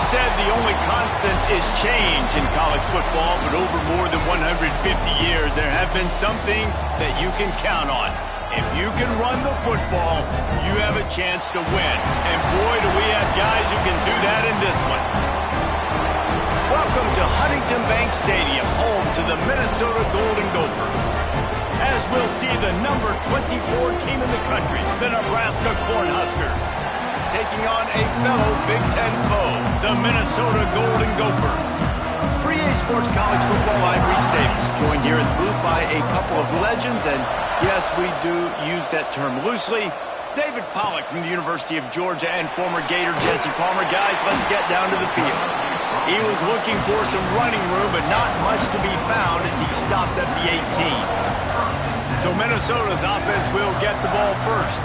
said the only constant is change in college football, but over more than 150 years, there have been some things that you can count on. If you can run the football, you have a chance to win. And boy, do we have guys who can do that in this one. Welcome to Huntington Bank Stadium, home to the Minnesota Golden Gophers. As we'll see the number 24 team in the country, the Nebraska Cornhuskers, taking on a fellow Big Ten foe, the Minnesota Golden Gophers. For EA Sports College Football, I'm Reese Davis, joined here at the booth by a couple of legends, and yes, we do use that term loosely. David Pollack from the University of Georgia and former Gator Jesse Palmer. Guys, let's get down to the field. He was looking for some running room, but not much to be found as he stopped at the 18. So Minnesota's offense will get the ball first.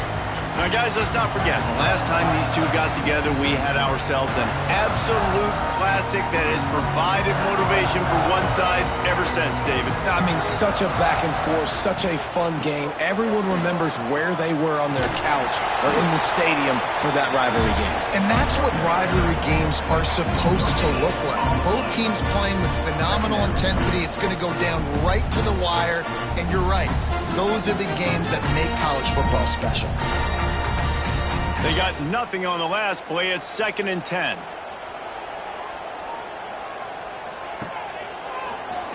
Now, guys, let's not forget, the last time these two got together, we had ourselves an absolute classic that has provided motivation for one side ever since, David. I mean, such a back and forth, such a fun game. Everyone remembers where they were on their couch or in the stadium for that rivalry game. And that's what rivalry games are supposed to look like. Both teams playing with phenomenal intensity. It's going to go down right to the wire. And you're right, those are the games that make college football special. They got nothing on the last play. It's 2nd and 10.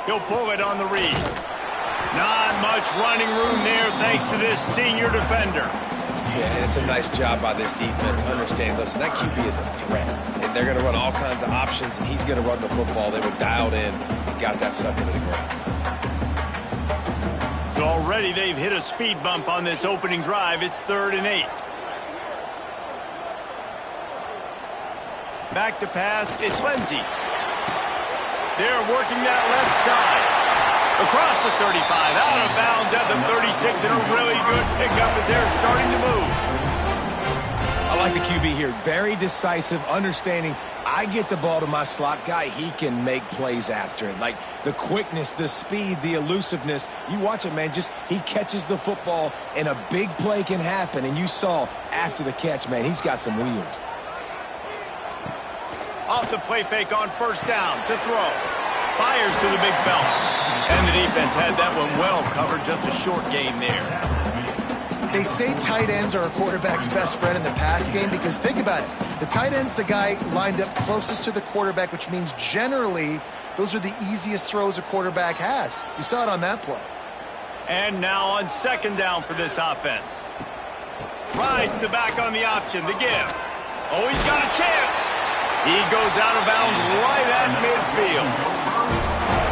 He'll pull it on the read. Not much running room there thanks to this senior defender. Yeah, and it's a nice job by this defense. Understand, listen, that QB is a threat. And they're going to run all kinds of options, and he's going to run the football. They were dialed in and got that sucker to the ground. So already they've hit a speed bump on this opening drive. It's 3rd and 8. Back to pass, it's Lindsey. They're working that left side. Across the 35, out of bounds at the 36, and a really good pickup as they're starting to move. I like the QB here. Very decisive, understanding I get the ball to my slot guy, he can make plays after it. Like the quickness, the speed, the elusiveness. You watch it, man, just he catches the football, and a big play can happen. And you saw after the catch, man, he's got some wheels. Off the play fake on 1st down to throw. Fires to the big fella. And the defense had that one well covered. Just a short game there. They say tight ends are a quarterback's best friend in the pass game because think about it. The tight end's the guy lined up closest to the quarterback, which means generally those are the easiest throws a quarterback has. You saw it on that play. And now on 2nd down for this offense. Rides the back on the option, the give. Oh, he's got a chance. He goes out of bounds right at midfield.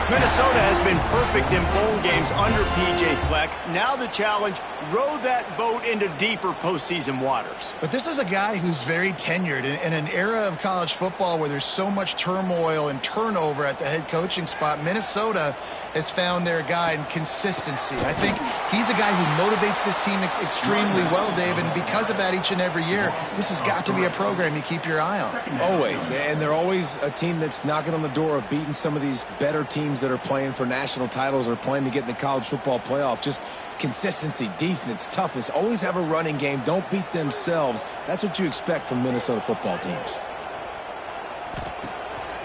Minnesota has been perfect in bowl games under P.J. Fleck. Now the challenge, row that boat into deeper postseason waters. But this is a guy who's very tenured in an era of college football where there's so much turmoil and turnover at the head coaching spot. Minnesota has found their guy in consistency. I think he's a guy who motivates this team extremely well, Dave, and because of that each and every year, this has got to be a program you keep your eye on. Always, and they're always a team that's knocking on the door of beating some of these better teams that are playing for national titles or playing to get in the college football playoff. Just consistency, defense, toughness. Always have a running game. Don't beat themselves. That's what you expect from Minnesota football teams.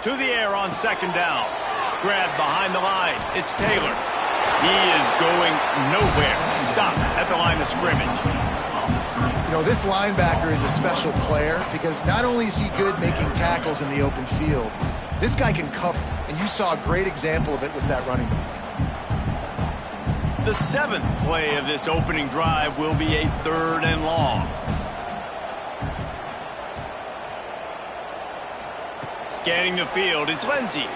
To the air on 2nd down. Grab behind the line. It's Taylor. He is going nowhere. Stop at the line of scrimmage. You know, this linebacker is a special player because not only is he good making tackles in the open field, this guy can cover, and you saw a great example of it with that running back. The 7th play of this opening drive will be a 3rd and long. Scanning the field, it's Lindsey.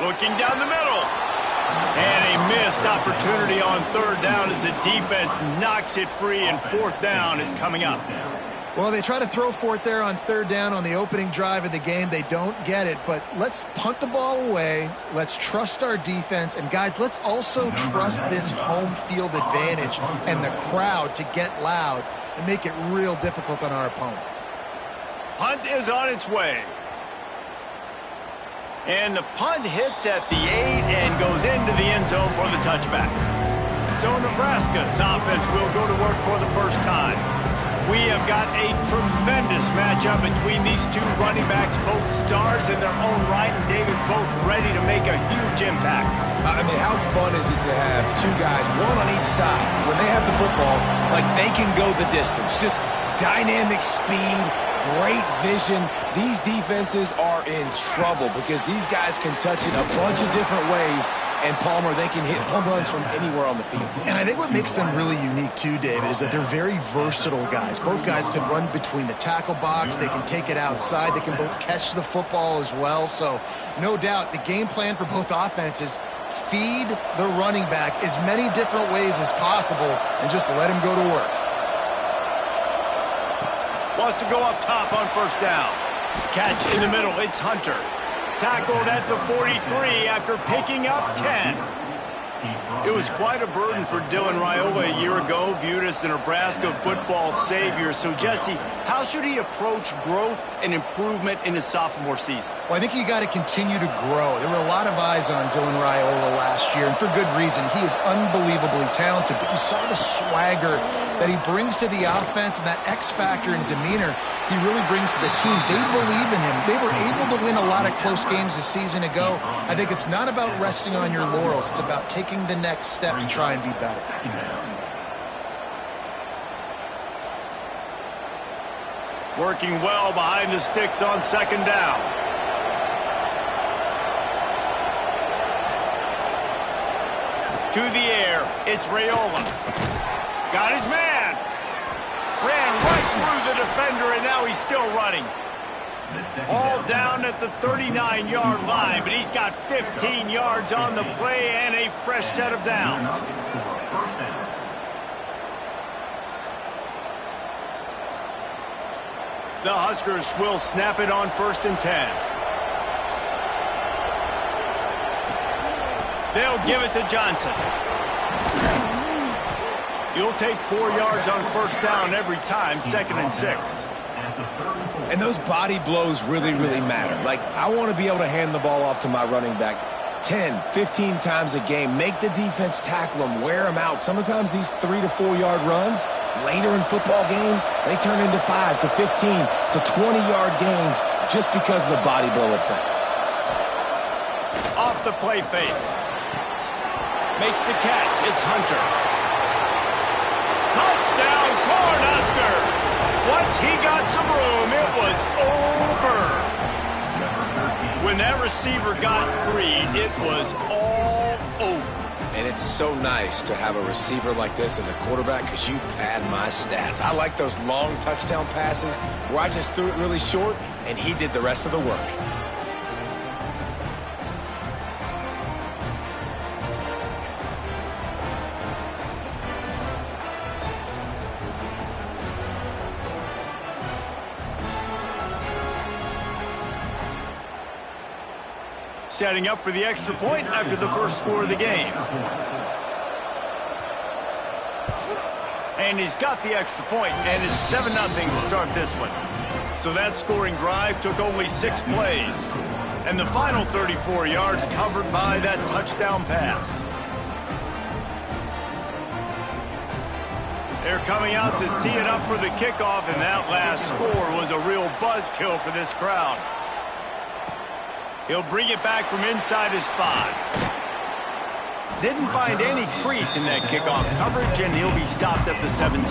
Looking down the middle. And a missed opportunity on 3rd down as the defense knocks it free, and 4th down is coming up. Well, they try to throw for it there on 3rd down on the opening drive of the game. They don't get it, but let's punt the ball away. Let's trust our defense. And, guys, let's also trust this home field advantage and the crowd to get loud and make it real difficult on our opponent. Punt is on its way. And the punt hits at the 8 and goes into the end zone for the touchback. So Nebraska's offense will go to work for the first time. We have got a tremendous matchup between these two running backs, both stars in their own right, and David, both ready to make a huge impact. I mean, how fun is it to have two guys, one on each side, when they have the football, like they can go the distance. Just dynamic speed, great vision. These defenses are in trouble because these guys can touch it a bunch of different ways. And Palmer, they can hit home runs from anywhere on the field. And I think what makes them really unique too, David, is that they're very versatile guys. Both guys can run between the tackle box. They can take it outside. They can both catch the football as well. So no doubt the game plan for both offenses, feed the running back as many different ways as possible and just let him go to work. Wants to go up top on first down. Catch in the middle. It's Hunter. Tackled at the 43 after picking up 10. It was quite a burden for Dylan Raiola a year ago, viewed as the Nebraska football savior. So, Jesse, how should he approach growth and improvement in his sophomore season? Well, I think you got to continue to grow. There were a lot of eyes on Dylan Raiola last year, and for good reason. He is unbelievably talented, but you saw the swagger that he brings to the offense and that X factor and demeanor he really brings to the team. They believe in him. They were able to win a lot of close games a season ago. I think it's not about resting on your laurels. It's about taking the next step to try and be better. Working well behind the sticks on second down. To the air, it's Raiola. Got his man. Ran right through the defender, and now he's still running. All down at the 39-yard line, but he's got 15 yards on the play and a fresh set of downs. The Huskers will snap it on 1st and 10. They'll give it to Johnson. You'll take 4 yards on first down every time, 2nd and 6. And those body blows really, really matter. Like, I want to be able to hand the ball off to my running back 10, 15 times a game. Make the defense tackle them, wear them out. Sometimes these 3 to 4 yard runs, later in football games, they turn into 5 to 15 to 20-yard gains just because of the body blow effect. Off the play fake. Makes the catch. It's Hunter. Touchdown, Cornhuskers! Once he got some room, it was over. When that receiver got free, it was all over. And it's so nice to have a receiver like this as a quarterback because you pad my stats. I like those long touchdown passes where I just threw it really short and he did the rest of the work. Setting up for the extra point after the first score of the game. And he's got the extra point, and it's 7-0 to start this one. So that scoring drive took only 6 plays. And the final 34 yards covered by that touchdown pass. They're coming out to tee it up for the kickoff, and that last score was a real buzzkill for this crowd. He'll bring it back from inside his 5. Didn't find any crease in that kickoff coverage, and he'll be stopped at the 17.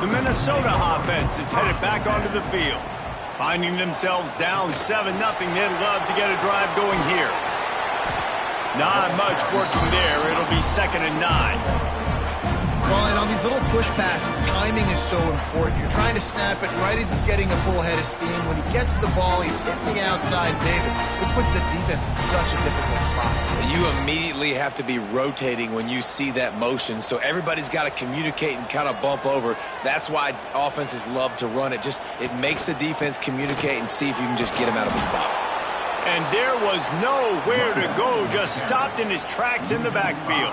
The Minnesota offense is headed back onto the field. Finding themselves down 7-0, they'd love to get a drive going here. Not much working there. It'll be 2nd and 9. Well, and on these little push passes, timing is so important. You're trying to snap it right as he's getting a full head of steam. When he gets the ball, he's hitting the outside, David. It puts the defense in such a difficult spot. You immediately have to be rotating when you see that motion, so everybody's got to communicate and kind of bump over. That's why offenses love to run it. Just it makes the defense communicate and see if you can just get him out of the spot. And there was nowhere to go, just stopped in his tracks in the backfield.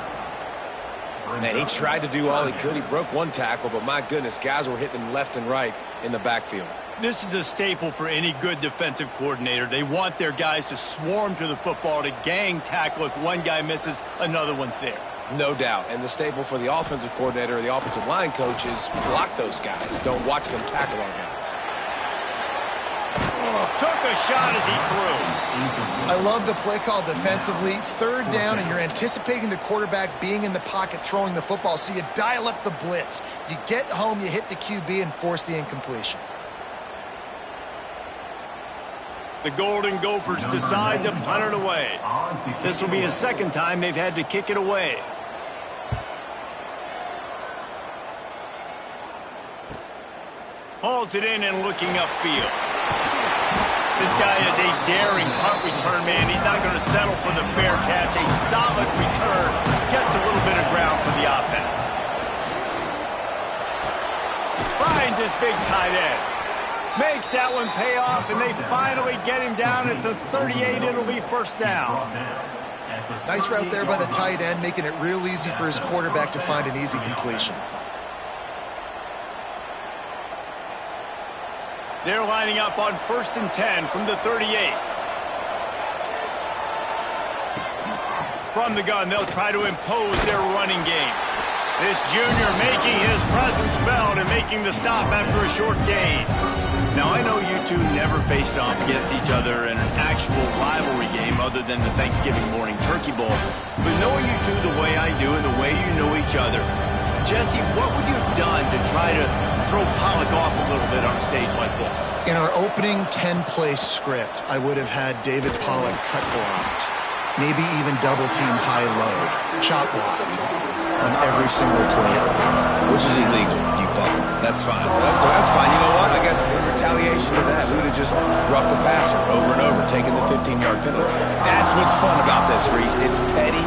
Man, he tried to do all he could. He broke one tackle, but my goodness, guys were hitting him left and right in the backfield. This is a staple for any good defensive coordinator. They want their guys to swarm to the football, to gang tackle. If one guy misses, another one's there. No doubt. And the staple for the offensive coordinator or the offensive line coach is block those guys. Don't watch them tackle our guys. Took a shot as he threw. I love the play call defensively. Third down, and you're anticipating the quarterback being in the pocket throwing the football, so you dial up the blitz. You get home, you hit the QB, and force the incompletion. The Golden Gophers decide to punt it away. This will be a second time they've had to kick it away. Hauls it in and looking upfield. This guy is a daring punt return man. He's not going to settle for the fair catch. A solid return. Gets a little bit of ground for the offense. Finds his big tight end. Makes that one pay off, and they finally get him down at the 38. It'll be first down. Nice route there by the tight end, making it real easy for his quarterback to find an easy completion. They're lining up on 1st and 10 from the 38. From the gun, they'll try to impose their running game. This junior making his presence felt and making the stop after a short gain. Now, I know you two never faced off against each other in an actual rivalry game other than the Thanksgiving morning turkey bowl. But knowing you two the way I do and the way you know each other, Jesse, what would you have done to try to throw Pollock off a little bit on a stage like this? In our opening 10-play script, I would have had David Pollock cut blocked. Maybe even double-team high-load, chop blocked on every single play. Which is illegal, you thought. That's fine. That's fine. You know what? I guess in retaliation to that, we would have just roughed the passer over and over, taking the 15-yard penalty. That's what's fun about this, Reese. It's petty.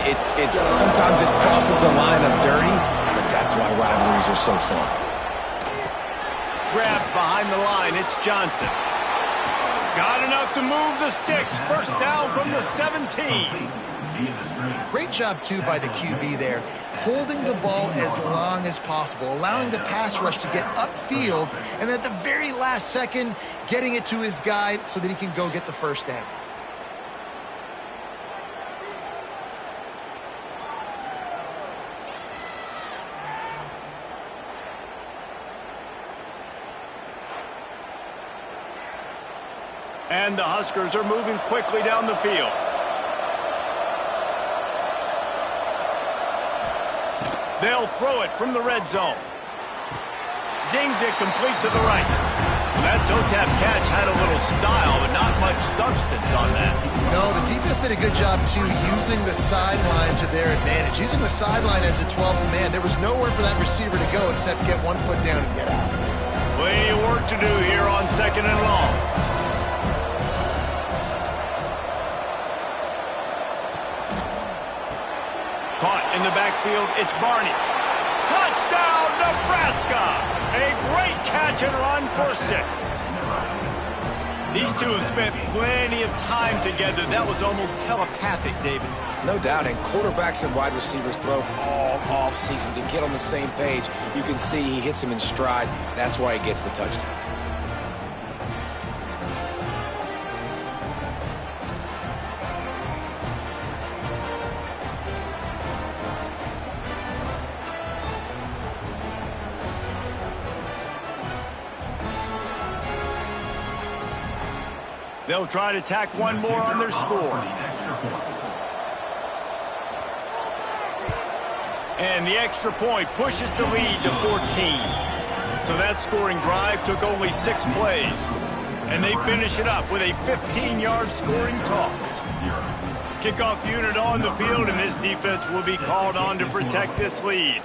It's sometimes it crosses the line of dirty, but that's why rivalries are so fun. Grabbed behind the line. It's Johnson. Got enough to move the sticks. First down from the 17. Great job, too, by the QB there, holding the ball as long as possible, allowing the pass rush to get upfield, and at the very last second, getting it to his guy so that he can go get the first down. And the Huskers are moving quickly down the field. They'll throw it from the red zone. Zings it complete to the right. That toe tap catch had a little style, but not much substance on that. No, the defense did a good job, too, using the sideline to their advantage. Using the sideline as a 12th man, there was nowhere for that receiver to go except get 1 foot down and get out. Plenty of work to do here on 2nd and long. Caught in the backfield, it's Barney. Touchdown, Nebraska! A great catch and run for 6. These two have spent plenty of time together. That was almost telepathic, David. No doubt, and quarterbacks and wide receivers throw all off-season to get on the same page. You can see he hits him in stride. That's why he gets the touchdown. They'll try to tack one more on their score. And the extra point pushes the lead to 14. So that scoring drive took only 6 plays. And they finish it up with a 15-yard scoring toss. Kickoff unit on the field, and this defense will be called on to protect this lead.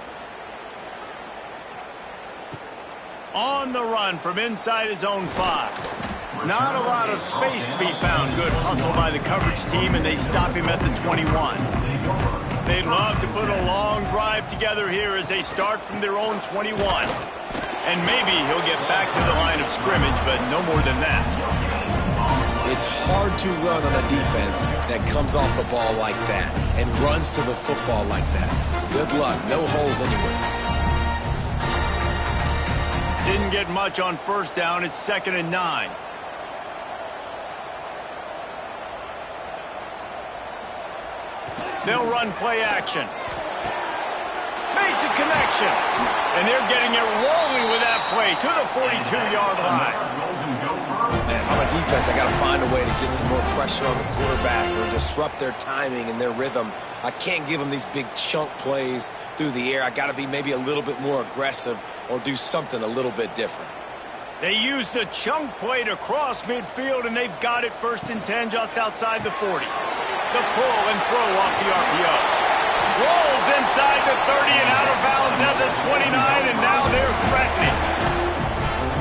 On the run from inside his own 5. Not a lot of space to be found. Good hustle by the coverage team, and they stop him at the 21. They'd love to put a long drive together here as they start from their own 21. And maybe he'll get back to the line of scrimmage, but no more than that. It's hard to run on a defense that comes off the ball like that and runs to the football like that. Good luck. No holes anywhere. Didn't get much on first down. It's 2nd and 9. They'll run play action. Makes a connection. And they're getting it rolling with that play to the 42-yard line. Man, if I'm a defense, I got to find a way to get some more pressure on the quarterback or disrupt their timing and their rhythm. I can't give them these big chunk plays through the air. I got to be maybe a little bit more aggressive or do something a little bit different. They used the chunk play to cross midfield, and they've got it 1st and 10 just outside the 40. The pull and throw off the RPO. Rolls inside the 30 and out of bounds at the 29, and now they're threatening.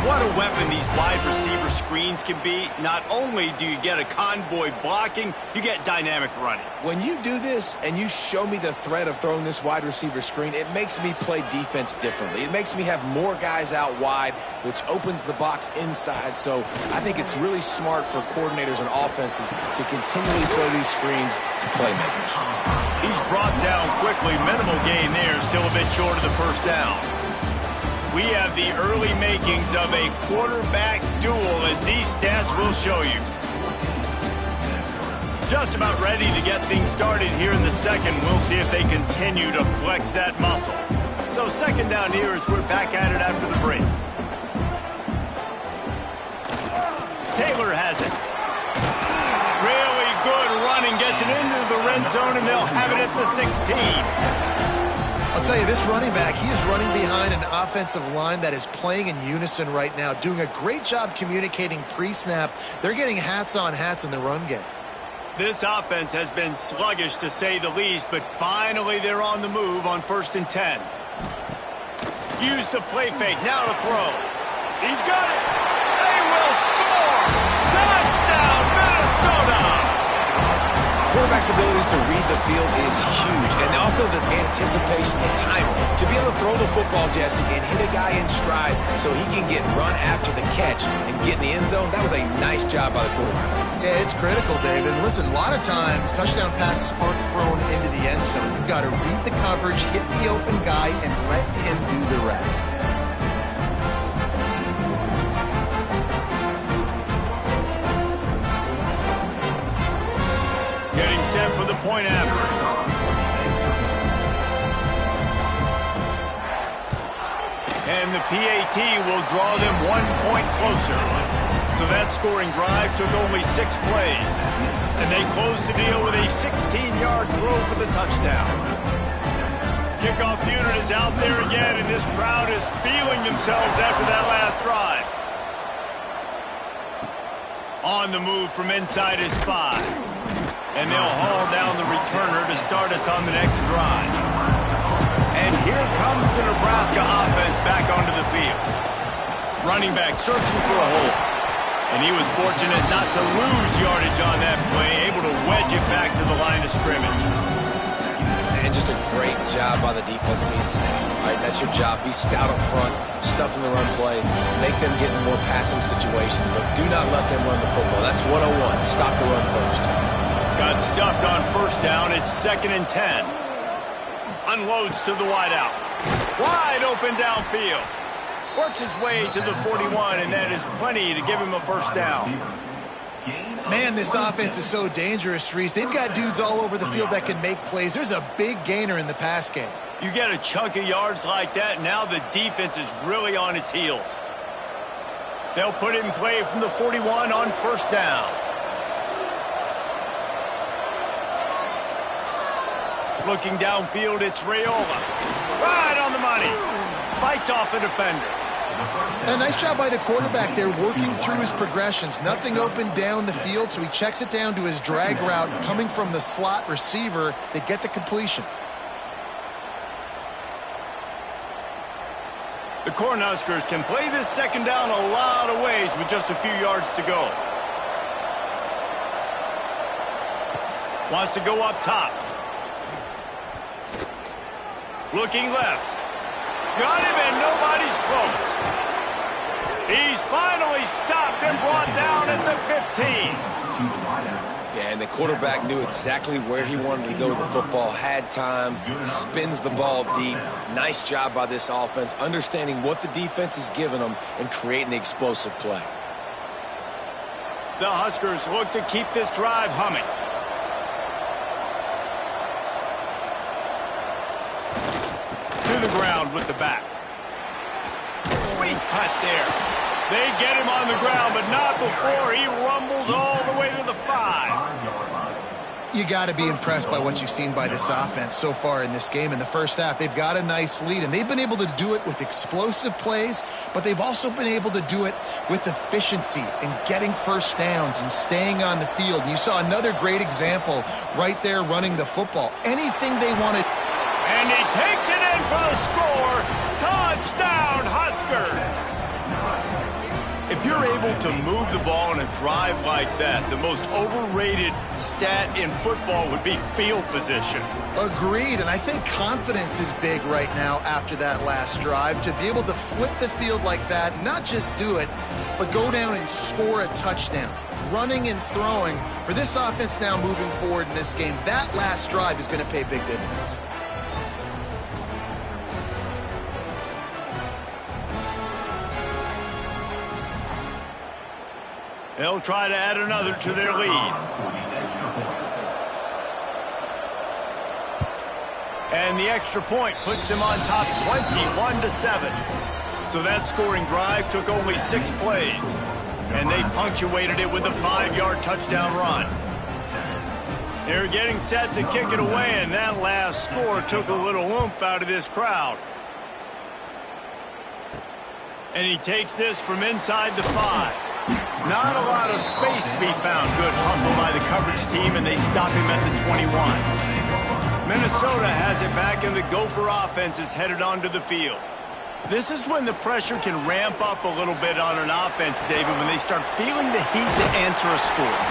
What a weapon these wide receiver screens can be. Not only do you get a convoy blocking, you get dynamic running. When you do this and you show me the threat of throwing this wide receiver screen, it makes me play defense differently. It makes me have more guys out wide, which opens the box inside. So I think it's really smart for coordinators and offenses to continually throw these screens to playmakers. He's brought down quickly. Minimal gain there. Still a bit short of the 1st down. We have the early makings of a quarterback duel, as these stats will show you. Just about ready to get things started here in the second. We'll see if they continue to flex that muscle. So 2nd down here as we're back at it after the break. Taylor has it. Really good running, gets it into the red zone, and they'll have it at the 16. I'll tell you, this running back, he is running behind an offensive line that is playing in unison right now, doing a great job communicating pre-snap. They're getting hats on hats in the run game. This offense has been sluggish, to say the least, but finally they're on the move on 1st and 10. Use the play fake, now to throw. He's got it. They will score. Touchdown, Minnesota. Quarterback's abilities to read the field is huge, and also the anticipation, the timing. To be able to throw the football, Jesse, and hit a guy in stride so he can get run after the catch and get in the end zone, that was a nice job by the quarterback. Yeah, it's critical, David. Listen, a lot of times touchdown passes aren't thrown into the end zone. You've got to read the coverage, hit the open guy, and let him do the rest. Set for the point after. And the PAT will draw them 1 point closer. So that scoring drive took only 6 plays. And they closed the deal with a 16-yard throw for the touchdown. Kickoff unit is out there again, and this crowd is feeling themselves after that last drive. On the move from inside his 5. And they'll haul down the returner to start us on the next drive. And here comes the Nebraska offense back onto the field. Running back searching for a hole. And he was fortunate not to lose yardage on that play, able to wedge it back to the line of scrimmage. And just a great job by the defense being stout. All right, that's your job. Be stout up front, stuff in the run play, make them get in more passing situations, but do not let them run the football. That's 101. Stop the run first. Got stuffed on 1st down. It's 2nd and 10. Unloads to the wideout. Wide open downfield. Works his way to the 41, and that is plenty to give him a 1st down. Man, this offense is so dangerous, Reese. They've got dudes all over the field that can make plays. There's a big gainer in the pass game. You get a chunk of yards like that, now the defense is really on its heels. They'll put it in play from the 41 on 1st down. Looking downfield, it's Raiola. Right on the money. Fights off a defender. A nice job by the quarterback there, working through his progressions. Nothing open down the field, so he checks it down to his drag route coming from the slot receiver. They get the completion. The Cornhuskers can play this 2nd down a lot of ways with just a few yards to go. Wants to go up top. Looking left. Got him, and nobody's close. He's finally stopped and brought down at the 15. Yeah, and the quarterback knew exactly where he wanted to go with the football, had time, spins the ball deep. Nice job by this offense, understanding what the defense is giving them and creating the explosive play. The Huskers look to keep this drive humming. To the ground with the back. Sweet cut there. They get him on the ground, but not before he rumbles all the way to the 5. You got to be impressed by what you've seen by this offense so far in this game. In the first half, they've got a nice lead, and they've been able to do it with explosive plays, but they've also been able to do it with efficiency and getting first downs and staying on the field. And you saw another great example right there running the football. Anything they wanted. And he takes it in for the score. Touchdown, Huskers! If you're able to move the ball in a drive like that, the most overrated stat in football would be field position. Agreed, and I think confidence is big right now after that last drive. To be able to flip the field like that, not just do it, but go down and score a touchdown. Running and throwing, for this offense now moving forward in this game, that last drive is going to pay big dividends. They'll try to add another to their lead. And the extra point puts them on top 21-7. So that scoring drive took only 6 plays. And they punctuated it with a 5-yard touchdown run. They're getting set to kick it away, and that last score took a little oomph out of this crowd. And he takes this from inside the 5. Not a lot of space to be found. Good hustle by the coverage team, and they stop him at the 21. Minnesota has it back, and the Gopher offense is headed onto the field. This is when the pressure can ramp up a little bit on an offense, David, when they start feeling the heat to answer a score.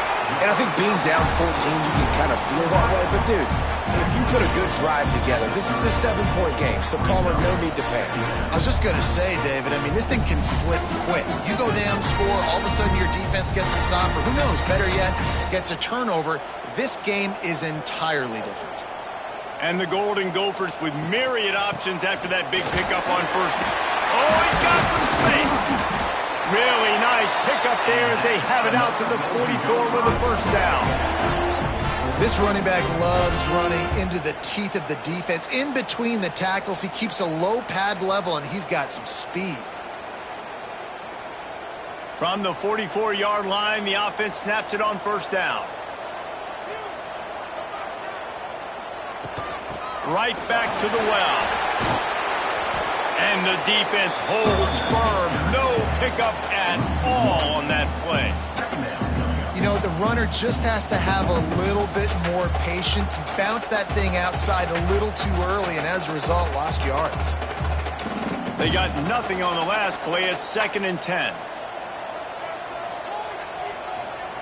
And I think being down 14, you can kind of feel that way. But, dude, if you put a good drive together, this is a 7-point game, so Palmer, no need to panic. I was just going to say, David, I mean, this thing can flip quick. You go down, score, all of a sudden your defense gets a stop, or who knows, better yet, gets a turnover. This game is entirely different. And the Golden Gophers with myriad options after that big pickup on first. Oh, he's got some space. Really nice pickup there as they have it out to the 44 with a first down. This running back loves running into the teeth of the defense. In between the tackles, he keeps a low pad level, and he's got some speed. From the 44-yard line, the offense snaps it on first down. Right back to the well. And the defense holds firm. No pickup at all on that play. You know, the runner just has to have a little bit more patience. He bounced that thing outside a little too early, and as a result, lost yards. They got nothing on the last play. It's 2nd and 10.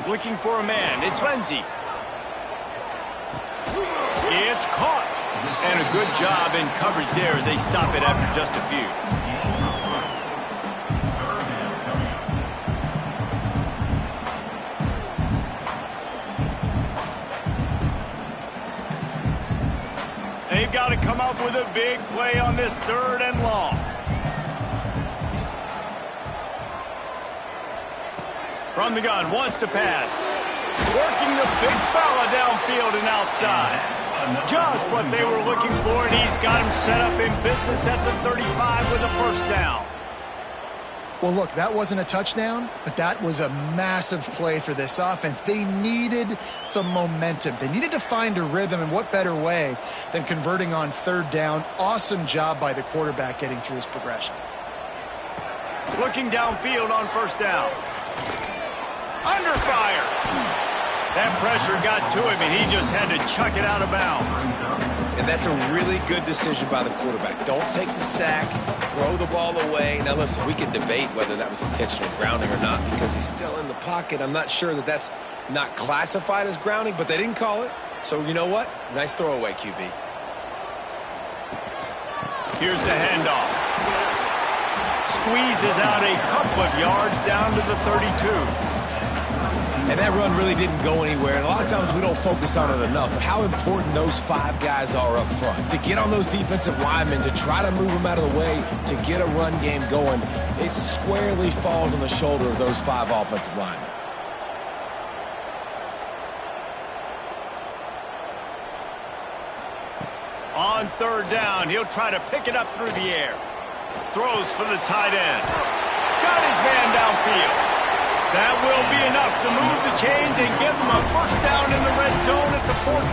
Looking for a man. It's Lindsey. It's caught. And a good job in coverage there as they stop it after just a few. They've got to come up with a big play on this 3rd and long. From the gun, wants to pass. Working the big fella downfield and outside. Just what they were looking for, and he's got him set up in business at the 35 with a first down. Well, look, that wasn't a touchdown, but that was a massive play for this offense. They needed some momentum. They needed to find a rhythm, and what better way than converting on 3rd down. Awesome job by the quarterback getting through his progression. Looking downfield on first down. Under fire. That pressure got to him, and he just had to chuck it out of bounds. And that's a really good decision by the quarterback. Don't take the sack, throw the ball away. Now, listen, we can debate whether that was intentional grounding or not because he's still in the pocket. I'm not sure that that's not classified as grounding, but they didn't call it. So, you know what? Nice throwaway, QB. Here's the handoff. Squeezes out a couple of yards down to the 32. And that run really didn't go anywhere. And a lot of times we don't focus on it enough. But how important those 5 guys are up front. To get on those defensive linemen, to try to move them out of the way, to get a run game going, it squarely falls on the shoulder of those 5 offensive linemen. On third down, he'll try to pick it up through the air. Throws for the tight end. Got his man downfield. That will be enough to move the chains and give them a first down in the red zone at the 14.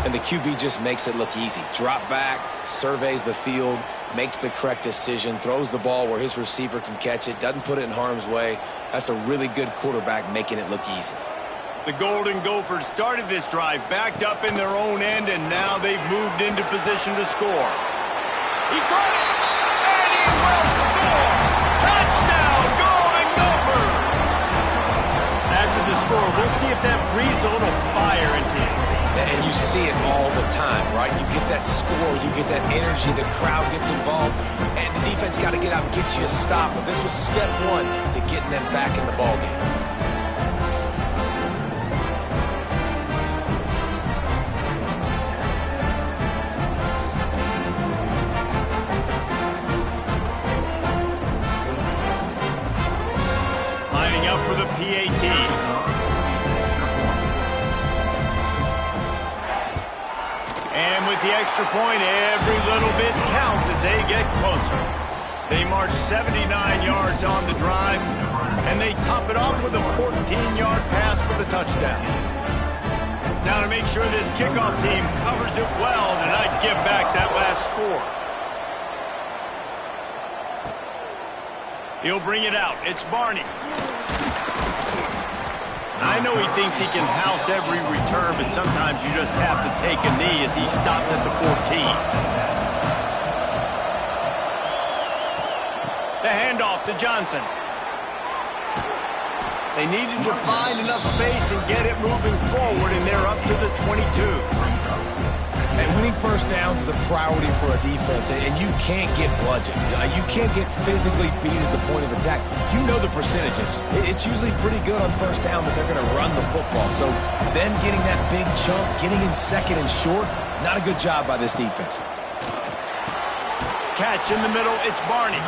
And the QB just makes it look easy. Drop back, surveys the field, makes the correct decision, throws the ball where his receiver can catch it, doesn't put it in harm's way. That's a really good quarterback making it look easy. The Golden Gophers started this drive backed up in their own end, and now they've moved into position to score. He caught it, and he will score! Touchdown, Golden Gophers! After the score, we'll see if that breathes a little fire into you. And you see it all the time, right? You get that score, you get that energy, the crowd gets involved, and the defense got to get out and get you a stop. But this was step one to getting them back in the ballgame. For the PAT. And with the extra point, every little bit counts as they get closer. They march 79 yards on the drive, and they top it off with a 14-yard pass for the touchdown. Now to make sure this kickoff team covers it well to not give back that last score. He'll bring it out. It's Barney. I know he thinks he can house every return, but sometimes you just have to take a knee as he stopped at the 14. The handoff to Johnson. They needed to find enough space and get it moving forward, and they're up to the 22. And winning first downs is a priority for a defense, and you can't get bludgeoned. You can't get physically beat at the point of attack. You know the percentages. It's usually pretty good on first down that they're going to run the football. So then getting that big chunk, getting in second and short, not a good job by this defense. Catch in the middle, it's Barney.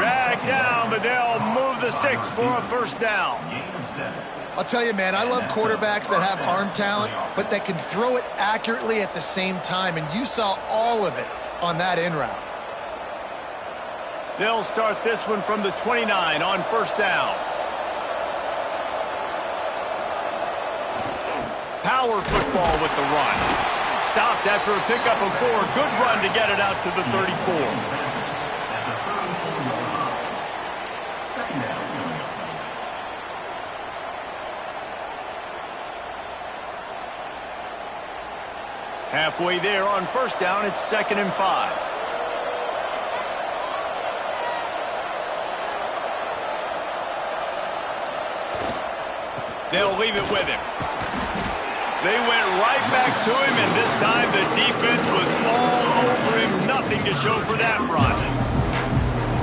Drag down, but they'll move the sticks for a first down. I'll tell you, man, I love quarterbacks that have arm talent, but that can throw it accurately at the same time, and you saw all of it on that in route. They'll start this one from the 29 on first down. Power football with the run. Stopped after a pickup of 4. Good run to get it out to the 34. Halfway there on first down, it's 2nd and 5. They'll leave it with him. They went right back to him, and this time the defense was all over him. Nothing to show for that run.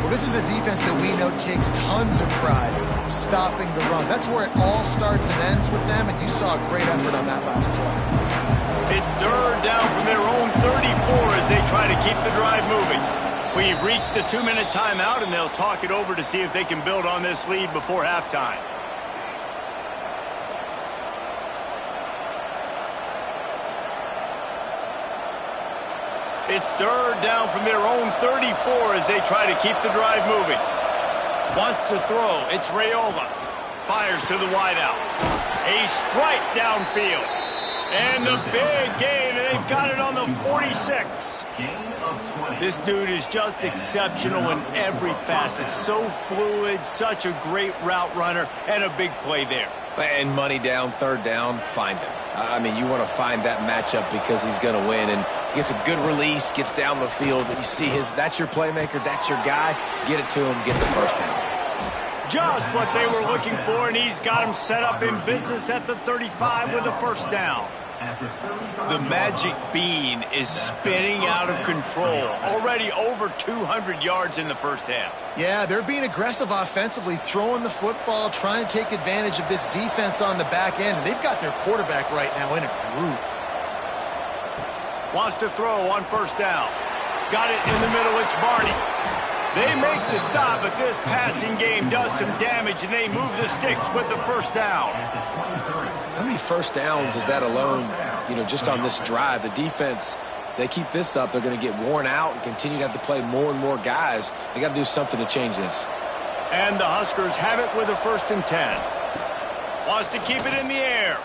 Well, this is a defense that we know takes tons of pride stopping the run. That's where it all starts and ends with them, and you saw a great effort on that last play. It's third down from their own 34 as they try to keep the drive moving. We've reached the 2-minute timeout, and they'll talk it over to see if they can build on this lead before halftime. It's third down from their own 34 as they try to keep the drive moving. Wants to throw. It's Raiola. Fires to the wideout. A strike downfield. And the big gain, and they've got it on the 46. This dude is just exceptional in every facet. So fluid, such a great route runner, and a big play there. And money down, third down, find him. I mean, you want to find that matchup because he's going to win, and gets a good release, gets down the field. You see that's your playmaker, that's your guy. Get it to him, get the first down. Just what they were looking for, and he's got him set up in business at the 35 with a first down. The magic bean is spinning out of control. Already over 200 yards in the first half. Yeah, they're being aggressive offensively, throwing the football, trying to take advantage of this defense on the back end. They've got their quarterback right now in a groove. Wants to throw on first down. Got it in the middle, it's Barney. They make the stop, but this passing game does some damage, and they move the sticks with the first down. How many first downs is that alone just on this drive, the defense, they keep this up, they're going to get worn out and continue to have to play more and more guys. They got to do something to change this. And the Huskers have it with a 1st and 10. Wants to keep it in the air.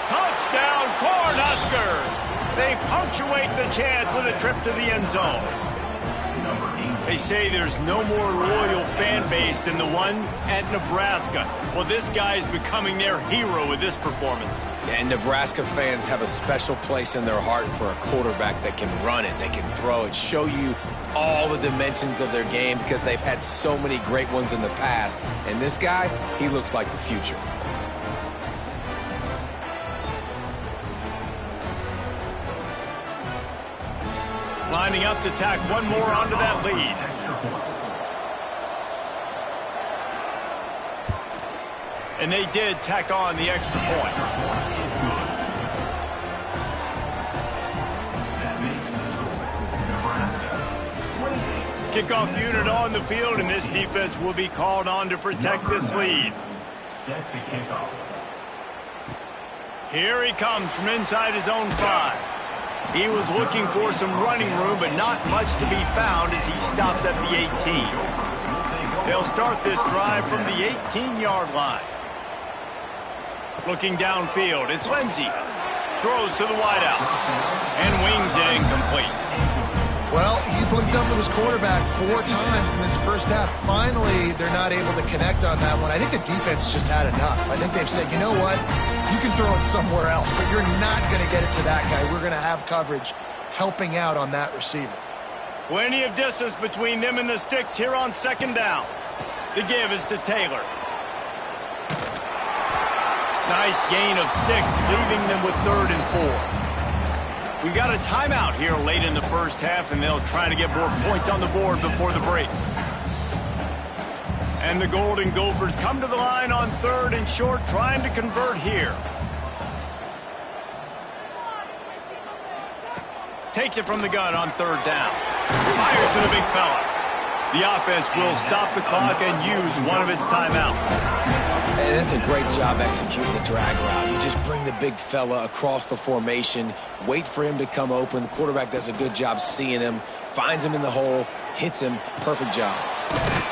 Touchdown, Cornhuskers! They punctuate the chance with a trip to the end zone. They say there's no more loyal fan base than the one at Nebraska. Well, this guy is becoming their hero with this performance. And Nebraska fans have a special place in their heart for a quarterback that can run it, that can throw it, show you all the dimensions of their game because they've had so many great ones in the past. And this guy, he looks like the future. Lining up to tack one more onto that lead. And they did tack on the extra point. Kickoff unit on the field, and this defense will be called on to protect this lead. Sets a kickoff. Here he comes from inside his own 5. He was looking for some running room, but not much to be found as he stopped at the 18. They'll start this drive from the 18-yard line. Looking downfield, it's Lindsey. Throws to the wideout and wings it incomplete. Well, he's linked up with his quarterback 4 times in this first half. Finally, they're not able to connect on that one. I think the defense just had enough. I think they've said, you know what? You can throw it somewhere else, but you're not going to get it to that guy. We're going to have coverage helping out on that receiver. Plenty of distance between them and the sticks here on 2nd down. The give is to Taylor. Nice gain of 6, leaving them with 3rd and 4. We got a timeout here late in the first half, and they'll try to get more points on the board before the break. And the Golden Gophers come to the line on 3rd and short, trying to convert here. Takes it from the gun on 3rd down. Fires to the big fella. The offense will stop the clock and use one of its timeouts. And that's a great job executing the drag route. You just bring the big fella across the formation, wait for him to come open. The quarterback does a good job seeing him, finds him in the hole, hits him. Perfect job.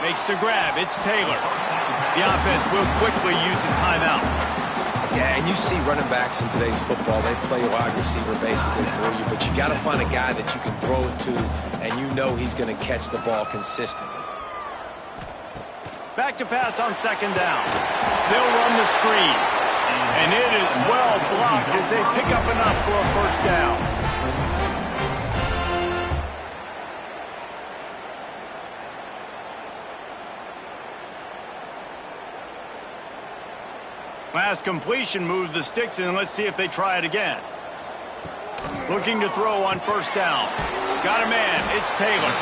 Makes the grab. It's Taylor. The offense will quickly use a timeout. Yeah, and you see running backs in today's football, they play wide receiver basically for you, but you got to find a guy that you can throw it to, and you know he's going to catch the ball consistently. Back to pass on 2nd down. They'll run the screen. And it is well blocked as they pick up enough for a 1st down. Last completion moves the sticks, and let's see if they try it again. Looking to throw on 1st down. Got a man. It's Taylor.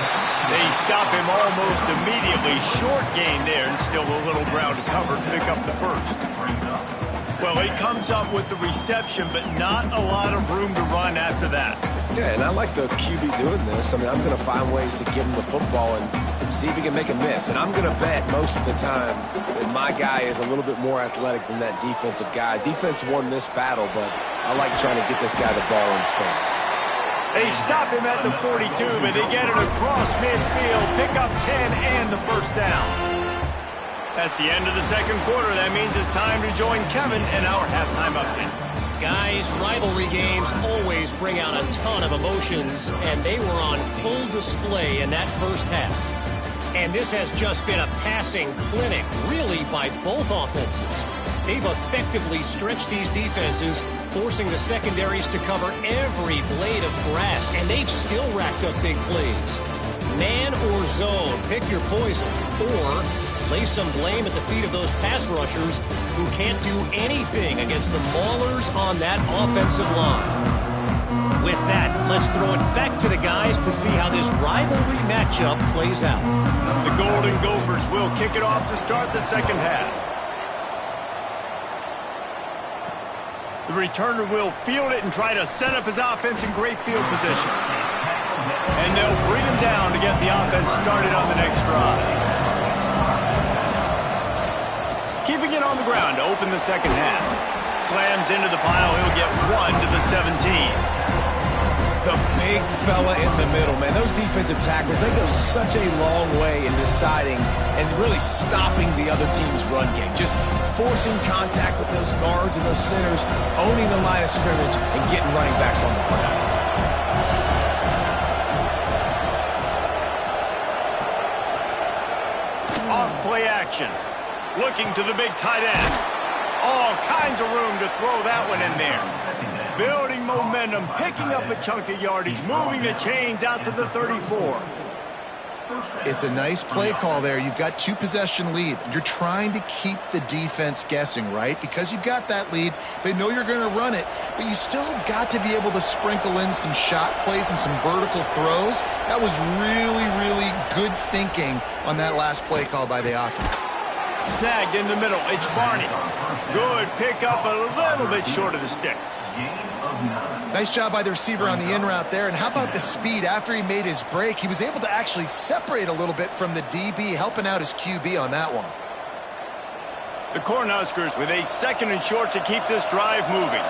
They stop him almost immediately. Short gain there, and still a little ground to cover to pick up the 1st. Well, he comes up with the reception, but not a lot of room to run after that. Yeah, and I like the QB doing this. I mean, I'm going to find ways to give him the football and see if he can make a miss. And I'm going to bet most of the time that my guy is a little bit more athletic than that defensive guy. Defense won this battle, but I like trying to get this guy the ball in space. They stop him at the 42, but they get it across midfield, pick up 10 and the 1st down. That's the end of the 2nd quarter. That means it's time to join Kevin in our halftime update. Guys, rivalry games always bring out a ton of emotions, and they were on full display in that first half. And this has just been a passing clinic, really, by both offenses. They've effectively stretched these defenses, forcing the secondaries to cover every blade of grass, and they've still racked up big plays. Man or zone, pick your poison, or lay some blame at the feet of those pass rushers who can't do anything against the maulers on that offensive line. With that, let's throw it back to the guys to see how this rivalry matchup plays out. The Golden Gophers will kick it off to start the 2nd half. The returner will field it and try to set up his offense in great field position. And they'll bring him down to get the offense started on the next drive. Keeping it on the ground to open the 2nd half. Slams into the pile. He'll get 1 to the 17. The big fella in the middle, man. Those defensive tackles, they go such a long way in deciding and really stopping the other team's run game. Just forcing contact with those guards and those centers, owning the line of scrimmage, and getting running backs on the ground. Off play action. Looking to the big tight end. All kinds of room to throw that one in there. Building momentum, picking up a chunk of yardage, moving the chains out to the 34. It's a nice play call there. You've got 2-possession lead. You're trying to keep the defense guessing, right? Because you've got that lead. They know you're going to run it, but you still have got to be able to sprinkle in some shot plays and some vertical throws. That was really, really good thinking on that last play call by the offense. Snagged in the middle. It's Barney. Good pickup, a little bit short of the sticks. Nice job by the receiver on the in route there. And how about the speed? After he made his break, he was able to actually separate a little bit from the DB, helping out his QB on that one. The Cornhuskers with a 2nd and short to keep this drive moving.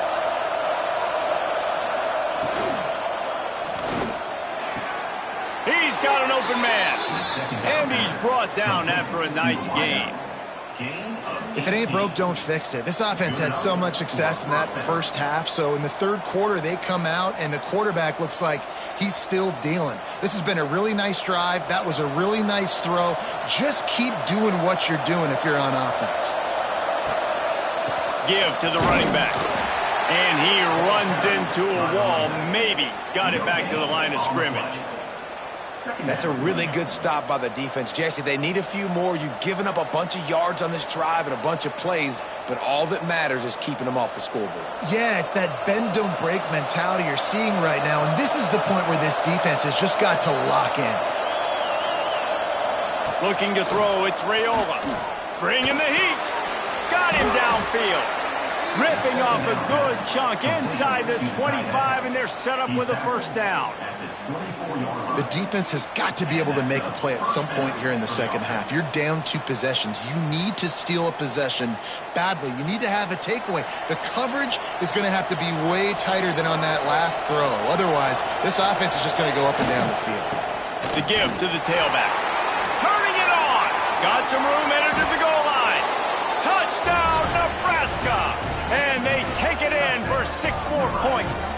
He's got an open man. And he's brought down after a nice gain. If it ain't broke, don't fix it. This offense had so much success in that first half, so in the third quarter they come out and the quarterback looks like he's still dealing. This has been a really nice drive. That was a really nice throw. Just keep doing what you're doing if you're on offense. Give to the running back. And he runs into a wall. Maybe got it back to the line of scrimmage. That's a really good stop by the defense. Jesse, they need a few more. You've given up a bunch of yards on this drive and a bunch of plays, but all that matters is keeping them off the scoreboard. Yeah, it's that bend, don't break mentality you're seeing right now, and this is the point where this defense has just got to lock in. Looking to throw, it's Raiola. Bringing the heat. Got him downfield. Ripping off a good chunk inside the 25, and they're set up with a first down. The defense has got to be able to make a play at some point here in the second half. You're down 2 possessions. You need to steal a possession badly. You need to have a takeaway. The coverage is going to have to be way tighter than on that last throw. Otherwise, this offense is just going to go up and down the field. The give to the tailback. Turning it on. Got some room headed to the goal line. Touchdown, Nebraska. And they take it in for 6 more points.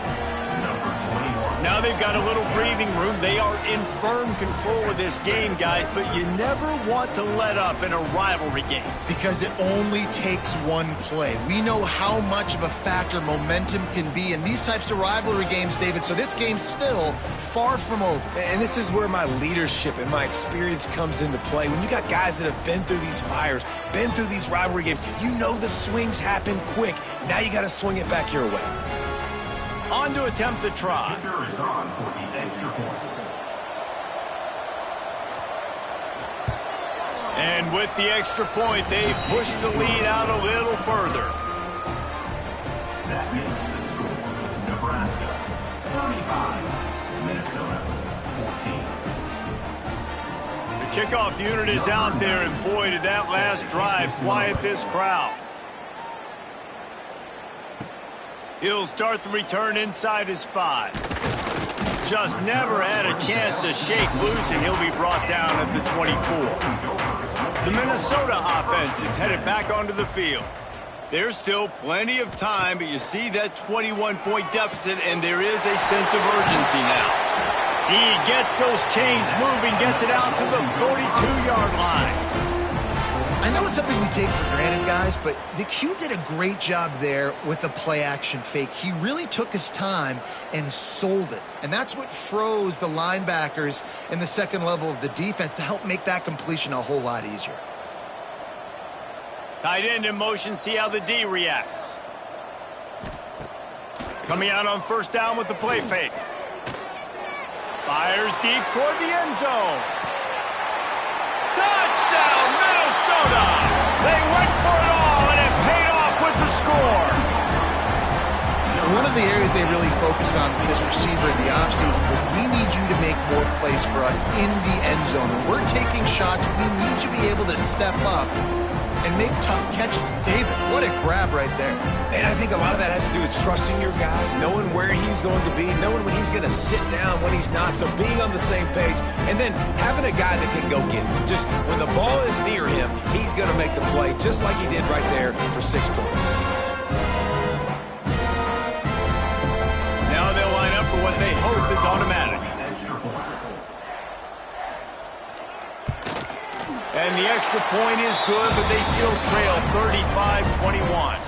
Now they've got a little breathing room. They are in firm control of this game, guys, but you never want to let up in a rivalry game. Because it only takes one play. We know how much of a factor momentum can be in these types of rivalry games, David, so this game's still far from over. And this is where my leadership and my experience comes into play. When you got guys that have been through these fires, been through these rivalry games, you know the swings happen quick. Now you got to swing it back your way. On to attempt the try. Is on for the extra point. And with the extra point, they push the lead out a little further. That makes the score Nebraska 35, Minnesota 14. The kickoff unit is out there, and boy, did that last drive quiet this crowd. He'll start the return inside his 5. Just never had a chance to shake loose, and he'll be brought down at the 24. The Minnesota offense is headed back onto the field. There's still plenty of time, but you see that 21-point deficit, and there is a sense of urgency now. He gets those chains moving, gets it out to the 42-yard line. I know it's something we take for granted, guys, but the Q did a great job there with the play-action fake. He really took his time and sold it. And that's what froze the linebackers in the second level of the defense to help make that completion a whole lot easier. Tight end in motion, see how the D reacts. Coming out on first down with the play fake. Fires deep toward the end zone. Touchdown, Minnesota! They went for it all, and it paid off with the score. One of the areas they really focused on with this receiver in the offseason was we need you to make more plays for us in the end zone. When we're taking shots, we need you to be able to step up and make tough catches. David, what a grab right there. And I think a lot of that has to do with trusting your guy, knowing where he's going to be, knowing when he's going to sit down, when he's not. So being on the same page, and then having a guy that can go get it. Just when the ball is near him, he's going to make the play, just like he did right there for 6 points. Now they'll line up for what they hope is automatic. And the extra point is good, but they still trail 35-21.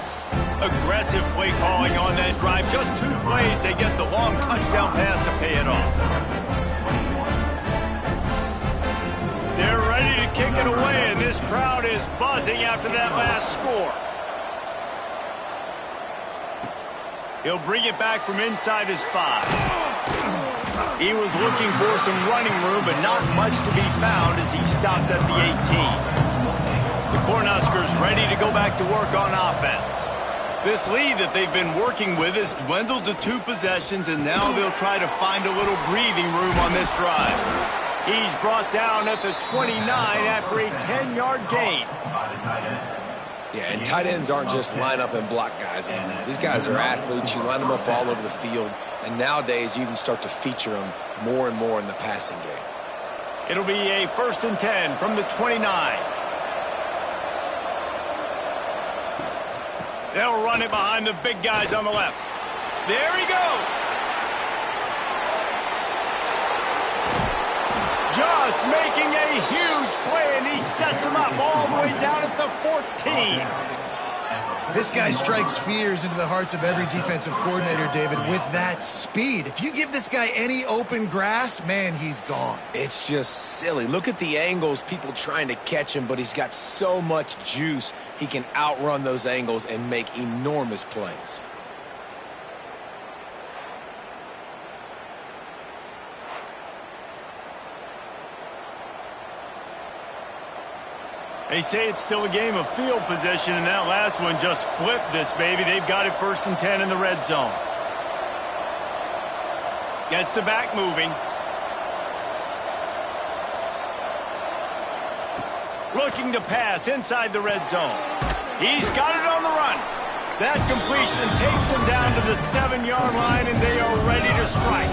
Aggressive play calling on that drive. Just 2 plays, they get the long touchdown pass to pay it off. They're ready to kick it away, and this crowd is buzzing after that last score. He'll bring it back from inside his 5. He was looking for some running room, but not much to be found as he stopped at the 18. The Cornhuskers ready to go back to work on offense. This lead that they've been working with has dwindled to 2 possessions, and now they'll try to find a little breathing room on this drive. He's brought down at the 29 after a 10-yard gain. Yeah, and tight ends aren't just line up and block guys anymore. These guys are athletes. You line them up all over the field. And nowadays, you even start to feature them more and more in the passing game. It'll be a 1st and 10 from the 29. They'll run it behind the big guys on the left. There he goes. Just making a huge play, and he sets him up all the way down at the 14. This guy strikes fears into the hearts of every defensive coordinator, David, with that speed. If you give this guy any open grass, man, he's gone. It's just silly. Look at the angles, people trying to catch him, but he's got so much juice. He can outrun those angles and make enormous plays. They say it's still a game of field position, and that last one just flipped this baby. They've got it 1st and 10 in the red zone. Gets the back moving. Looking to pass inside the red zone. He's got it on the run. That completion takes them down to the 7-yard line, and they are ready to strike.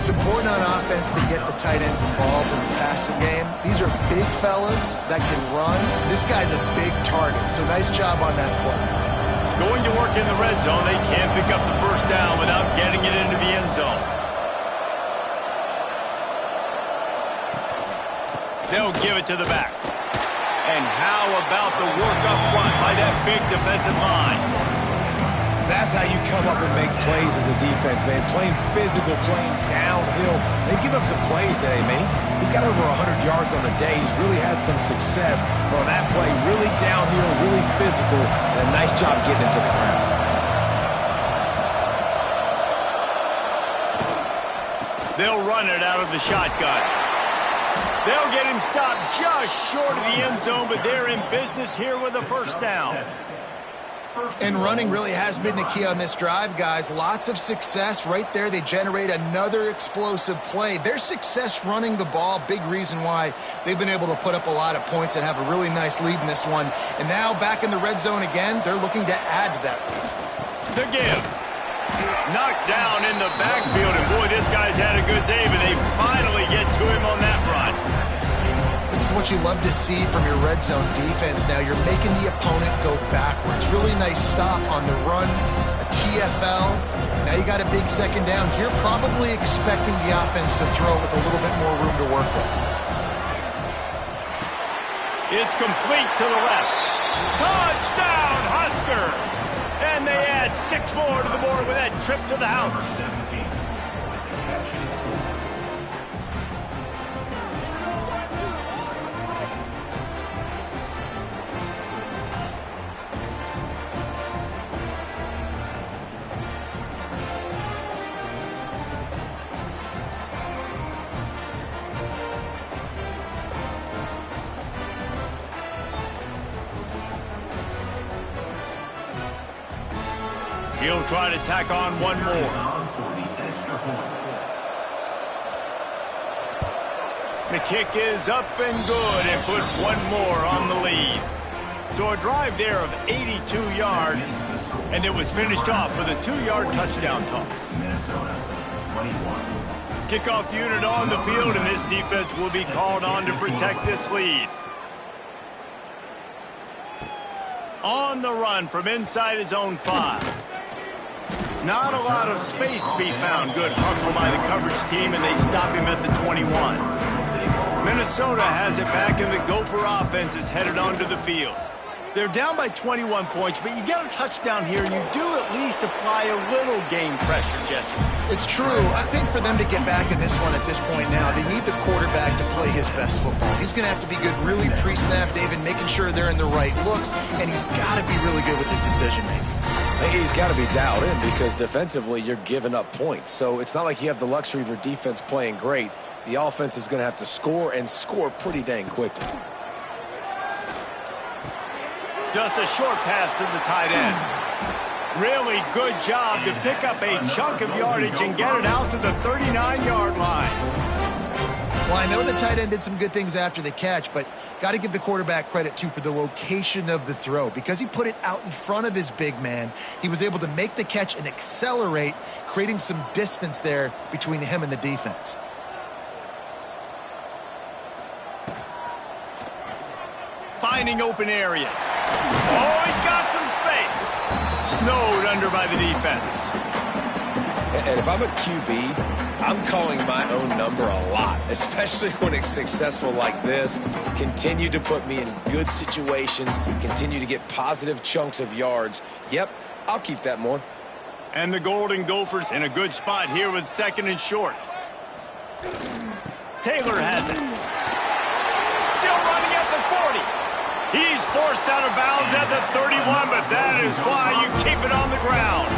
It's important on offense to get the tight ends involved in the passing game. These are big fellas that can run. This guy's a big target, so nice job on that play. Going to work in the red zone, they can't pick up the 1st down without getting it into the end zone. They'll give it to the back. And how about the work up front by that big defensive line? That's how you come up and make plays as a defense, man. Playing physical, playing downhill. They give up some plays today, man. He's got over 100 yards on the day. He's really had some success. But on that play, really downhill, really physical, and a nice job getting him to the ground. They'll run it out of the shotgun. They'll get him stopped just short of the end zone, but they're in business here with a 1st down. And running really has been the key on this drive, guys. Lots of success right there. They generate another explosive play. Their success running the ball, big reason why they've been able to put up a lot of points and have a really nice lead in this one. And now back in the red zone again, they're looking to add to that lead. The give. Knocked down in the backfield, and boy, this guy's had a good day, but they finally get to him on that run. This is what you love to see from your red zone defense now. You're making the opponent go backwards. Really nice stop on the run, a TFL. Now you got a big 2nd down here, probably expecting the offense to throw with a little bit more room to work with. It's complete to the left. Touchdown, Husker! And they add 6 more to the board with that trip to the house. He'll try to tack on one more. The kick is up and good and put one more on the lead. So a drive there of 82 yards, and it was finished off with a 2-yard touchdown toss. Minnesota 21. Kickoff unit on the field, and this defense will be called on to protect this lead. On the run from inside his own 5. Not a lot of space to be found. Good hustle by the coverage team, and they stop him at the 21. Minnesota has it back, and the Gopher offense is headed onto the field. They're down by 21 points, but you get a touchdown here, and you do at least apply a little game pressure, Jesse. It's true. I think for them to get back in this one at this point now, they need the quarterback to play his best football. He's going to have to be good really pre-snap, David, making sure they're in the right looks, and he's got to be really good with his decision-making. He's got to be dialed in because defensively you're giving up points. So it's not like you have the luxury of your defense playing great. The offense is going to have to score and score pretty dang quickly. Just a short pass to the tight end. Really good job to pick up a chunk of yardage and get it out to the 39-yard line. Well, I know the tight end did some good things after the catch, but got to give the quarterback credit, too, for the location of the throw. Because he put it out in front of his big man, he was able to make the catch and accelerate, creating some distance there between him and the defense. Finding open areas. Oh, he's got some space. Snowed under by the defense. And if I'm a QB, I'm calling my own number a lot, especially when it's successful like this. Continue to put me in good situations, continue to get positive chunks of yards. Yep, I'll keep that more. And the Golden Gophers in a good spot here with 2nd and short. Taylor has it. Still running at the 40. He's forced out of bounds at the 31, but that is why you keep it on the ground.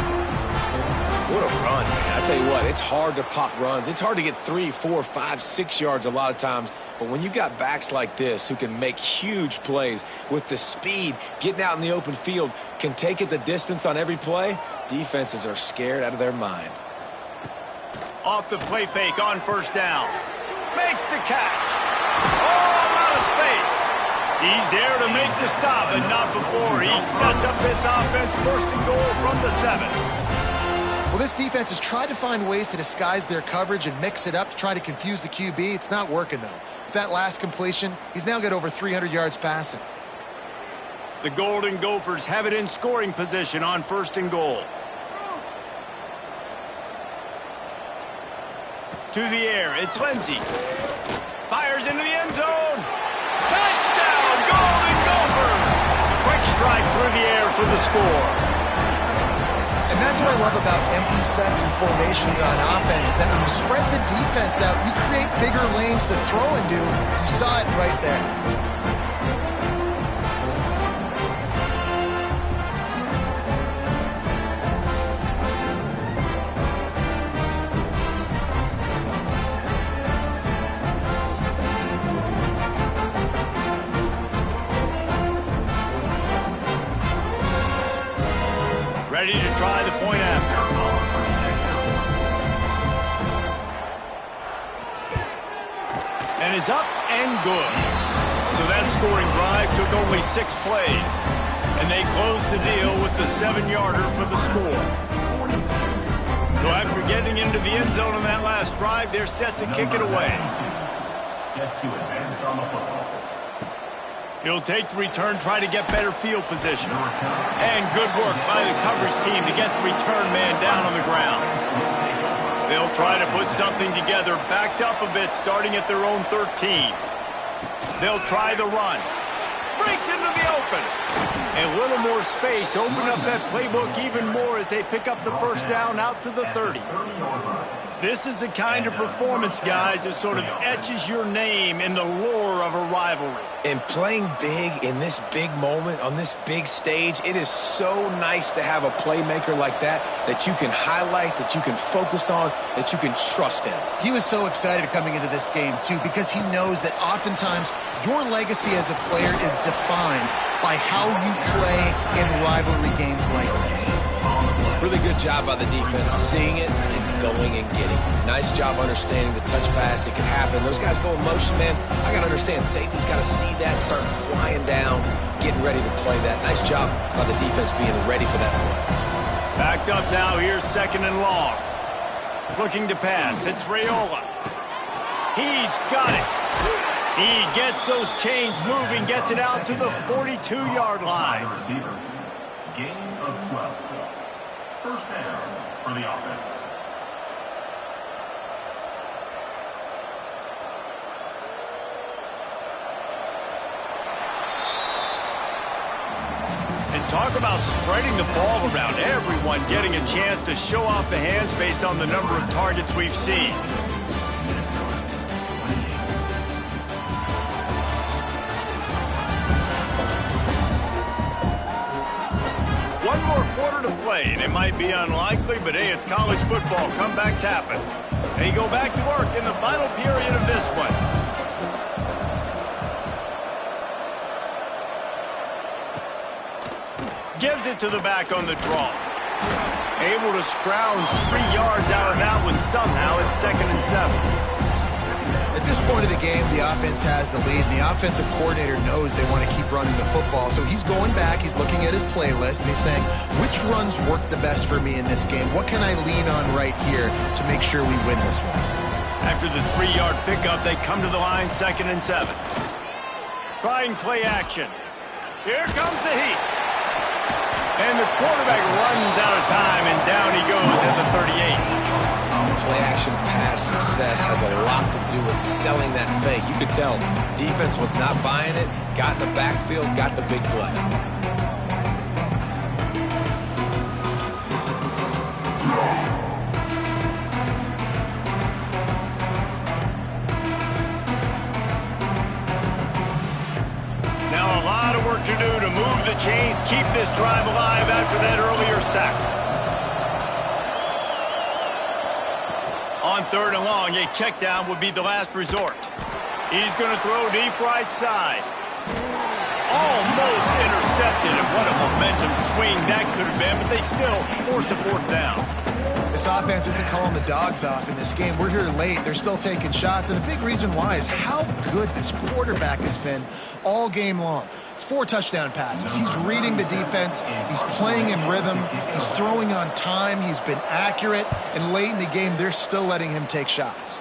What a run, man. I tell you what, it's hard to pop runs. It's hard to get 3, 4, 5, 6 yards a lot of times. But when you got backs like this who can make huge plays with the speed, getting out in the open field, can take it the distance on every play, defenses are scared out of their mind. Off the play fake on 1st down. Makes the catch. Oh, out of space. He's there to make the stop, but not before he sets up this offense 1st and goal from the 7. Well, this defense has tried to find ways to disguise their coverage and mix it up to try to confuse the QB. It's not working, though. With that last completion, he's now got over 300 yards passing. The Golden Gophers have it in scoring position on 1st and goal. To the air, it's Lindsey. Fires into the end zone. Touchdown, Golden Gophers! Quick strike through the air for the score. And that's what I love about empty sets and formations on offense, is that when you spread the defense out, you create bigger lanes to throw into. You saw it right there. Ready to try the point after. And it's up and good. So that scoring drive took only 6 plays. And they closed the deal with the 7-yarder for the score. So after getting into the end zone on that last drive, they're set to kick it away. Set to advance on the football. He'll take the return, try to get better field position. And good work by the coverage team to get the return man down on the ground. They'll try to put something together, backed up a bit, starting at their own 13. They'll try the run. Breaks into the open. A little more space, open up that playbook even more as they pick up the 1st down out to the 30. This is the kind of performance, guys, that sort of etches your name in the lore of a rivalry. And playing big in this big moment, on this big stage, it is so nice to have a playmaker like that you can highlight, that you can focus on, that you can trust in. He was so excited coming into this game, too, because he knows that oftentimes your legacy as a player is defined by how you play in rivalry games like this. Really good job by the defense, seeing it and going and getting it. Nice job understanding the touch pass. It can happen. Those guys go in motion, man. I got to understand, safety's got to see that, start flying down, getting ready to play that. Nice job by the defense being ready for that play. Backed up now. Here's 2nd and long. Looking to pass. It's Raiola. He's got it. He gets those chains moving, gets it out to the 42-yard line. Receiver. Gain of 12. First down for the offense. And talk about spreading the ball around. Everyone getting a chance to show off the hands based on the number of targets we've seen. One more quarter to play, and it might be unlikely, but hey, it's college football. Comebacks happen. They go back to work in the final period of this one. Gives it to the back on the draw. Able to scrounge 3 yards out of that one somehow. It's 2nd and 7. At this point of the game, the offense has the lead, and the offensive coordinator knows they want to keep running the football. So he's going back, he's looking at his playlist, and he's saying, which runs work the best for me in this game? What can I lean on right here to make sure we win this one? After the 3-yard pickup, they come to the line, 2nd and 7. Trying play action. Here comes the heat. And the quarterback runs out of time, and down he goes at the 38. Play-action pass success has a lot to do with selling that fake. You could tell defense was not buying it, got in the backfield, got the big play. Now a lot of work to do to move the chains, keep this drive alive after that earlier sack. On 3rd and long, a check down would be the last resort. He's going to throw deep right side. Almost intercepted, and what a momentum swing that could have been, but they still force a 4th down. This offense isn't calling the dogs off in this game. We're here late. They're still taking shots, and a big reason why is how good this quarterback has been all game long. 4 touchdown passes. He's reading the defense. He's playing in rhythm. He's throwing on time. He's been accurate. And late in the game, they're still letting him take shots.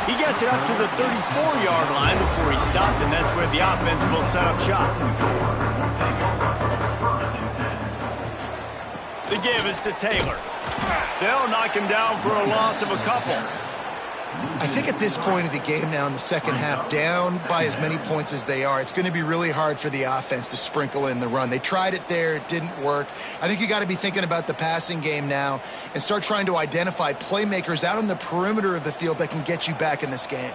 He gets it up to the 34-yard line before he stopped, and that's where the offense will set up shop. The give is to Taylor. They'll knock him down for a loss of a couple. I think at this point of the game now in the second half, down by as many points as they are, it's going to be really hard for the offense to sprinkle in the run. They tried it there. It didn't work. I think you got to be thinking about the passing game now and start trying to identify playmakers out on the perimeter of the field that can get you back in this game.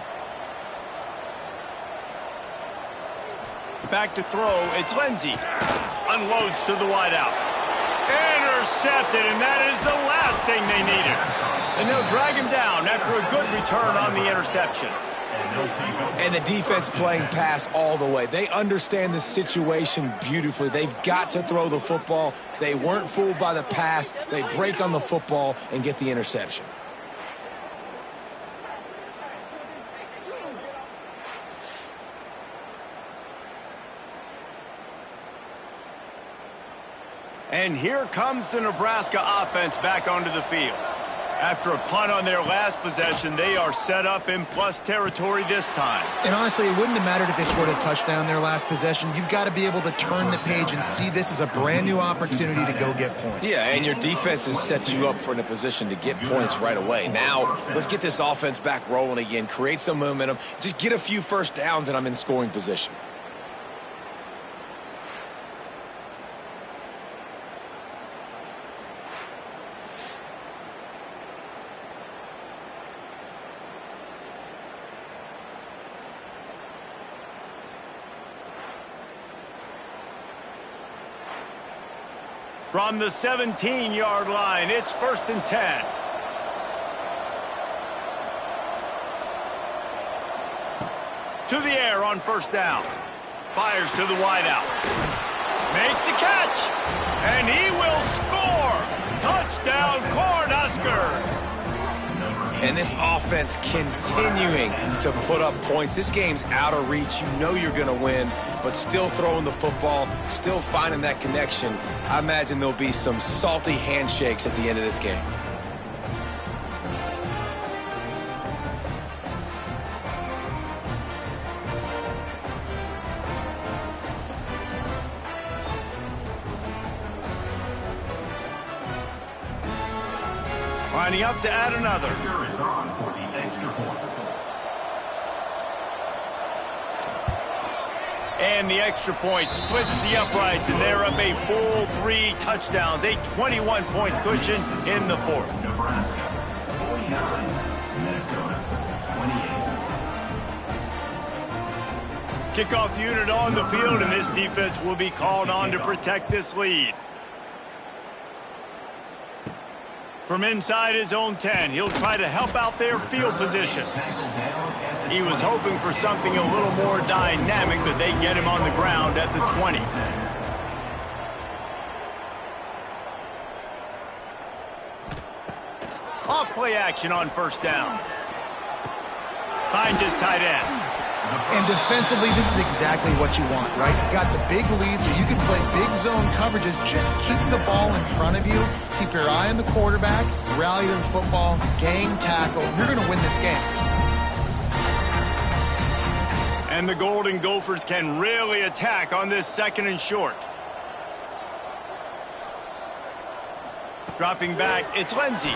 Back to throw. It's Lindsey. Unloads to the wideout. Intercepted, and that is the last thing they needed. And they'll drag him down after a good return on the interception. And the defense playing pass all the way. They understand the situation beautifully. They've got to throw the football. They weren't fooled by the pass. They break on the football and get the interception. And here comes the Nebraska offense back onto the field. After a punt on their last possession, they are set up in plus territory this time. And honestly, it wouldn't have mattered if they scored a touchdown their last possession. You've got to be able to turn the page and see this as a brand new opportunity to go get points. Yeah, and your defense has set you up for a position to get points right away. Now, let's get this offense back rolling again, create some momentum, just get a few first downs, and I'm in scoring position. From the 17-yard line, it's 1st and 10. To the air on 1st down. Fires to the wideout. Makes the catch, and he will score. Touchdown, Cornhuskers. And this offense continuing to put up points. This game's out of reach. You know you're going to win, but still throwing the football, still finding that connection. I imagine there'll be some salty handshakes at the end of this game. Lining up to add another. Here is on for the extra point. And the extra point splits the uprights, and they're up a full 3 touchdowns, a 21-point cushion in the fourth. Nebraska 49, Minnesota 28. Kickoff unit on the field, and this defense will be called on to protect this lead. From inside his own 10, he'll try to help out their field position. He was hoping for something a little more dynamic, but they get him on the ground at the 20. Off play action on first down. Finds his tight end. And defensively, this is exactly what you want, right? You got the big lead, so you can play big zone coverages. Just keep the ball in front of you. Keep your eye on the quarterback. Rally to the football. Gang tackle. You're going to win this game. And the Golden Gophers can really attack on this 2nd and short. Dropping back, it's Lindsey.